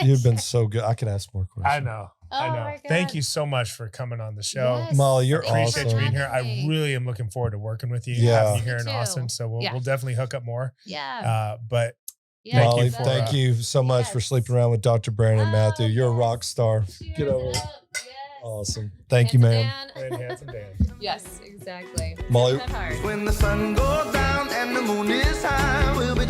You've been so good. I could ask more questions. I know. Oh I know. my Thank God. you so much for coming on the show. Yes, Molly, you're thank Appreciate for you being here. having I me. really am looking forward to working with you. Yeah. Having you here Me in too. Austin. So we'll Yeah. definitely hook up more. Yeah. But Yeah, Molly, you for, thank you so much for yes. sleeping around with Dr. Brandon Oh, Matthew. You're a yes. rock star. Cheers Get over it. up. Yes. Awesome. Thank you, Handsome ma'am. Dan. and handsome Dan. Yes, exactly. Molly- That hard. When the sun goes down and the moon is high, we'll be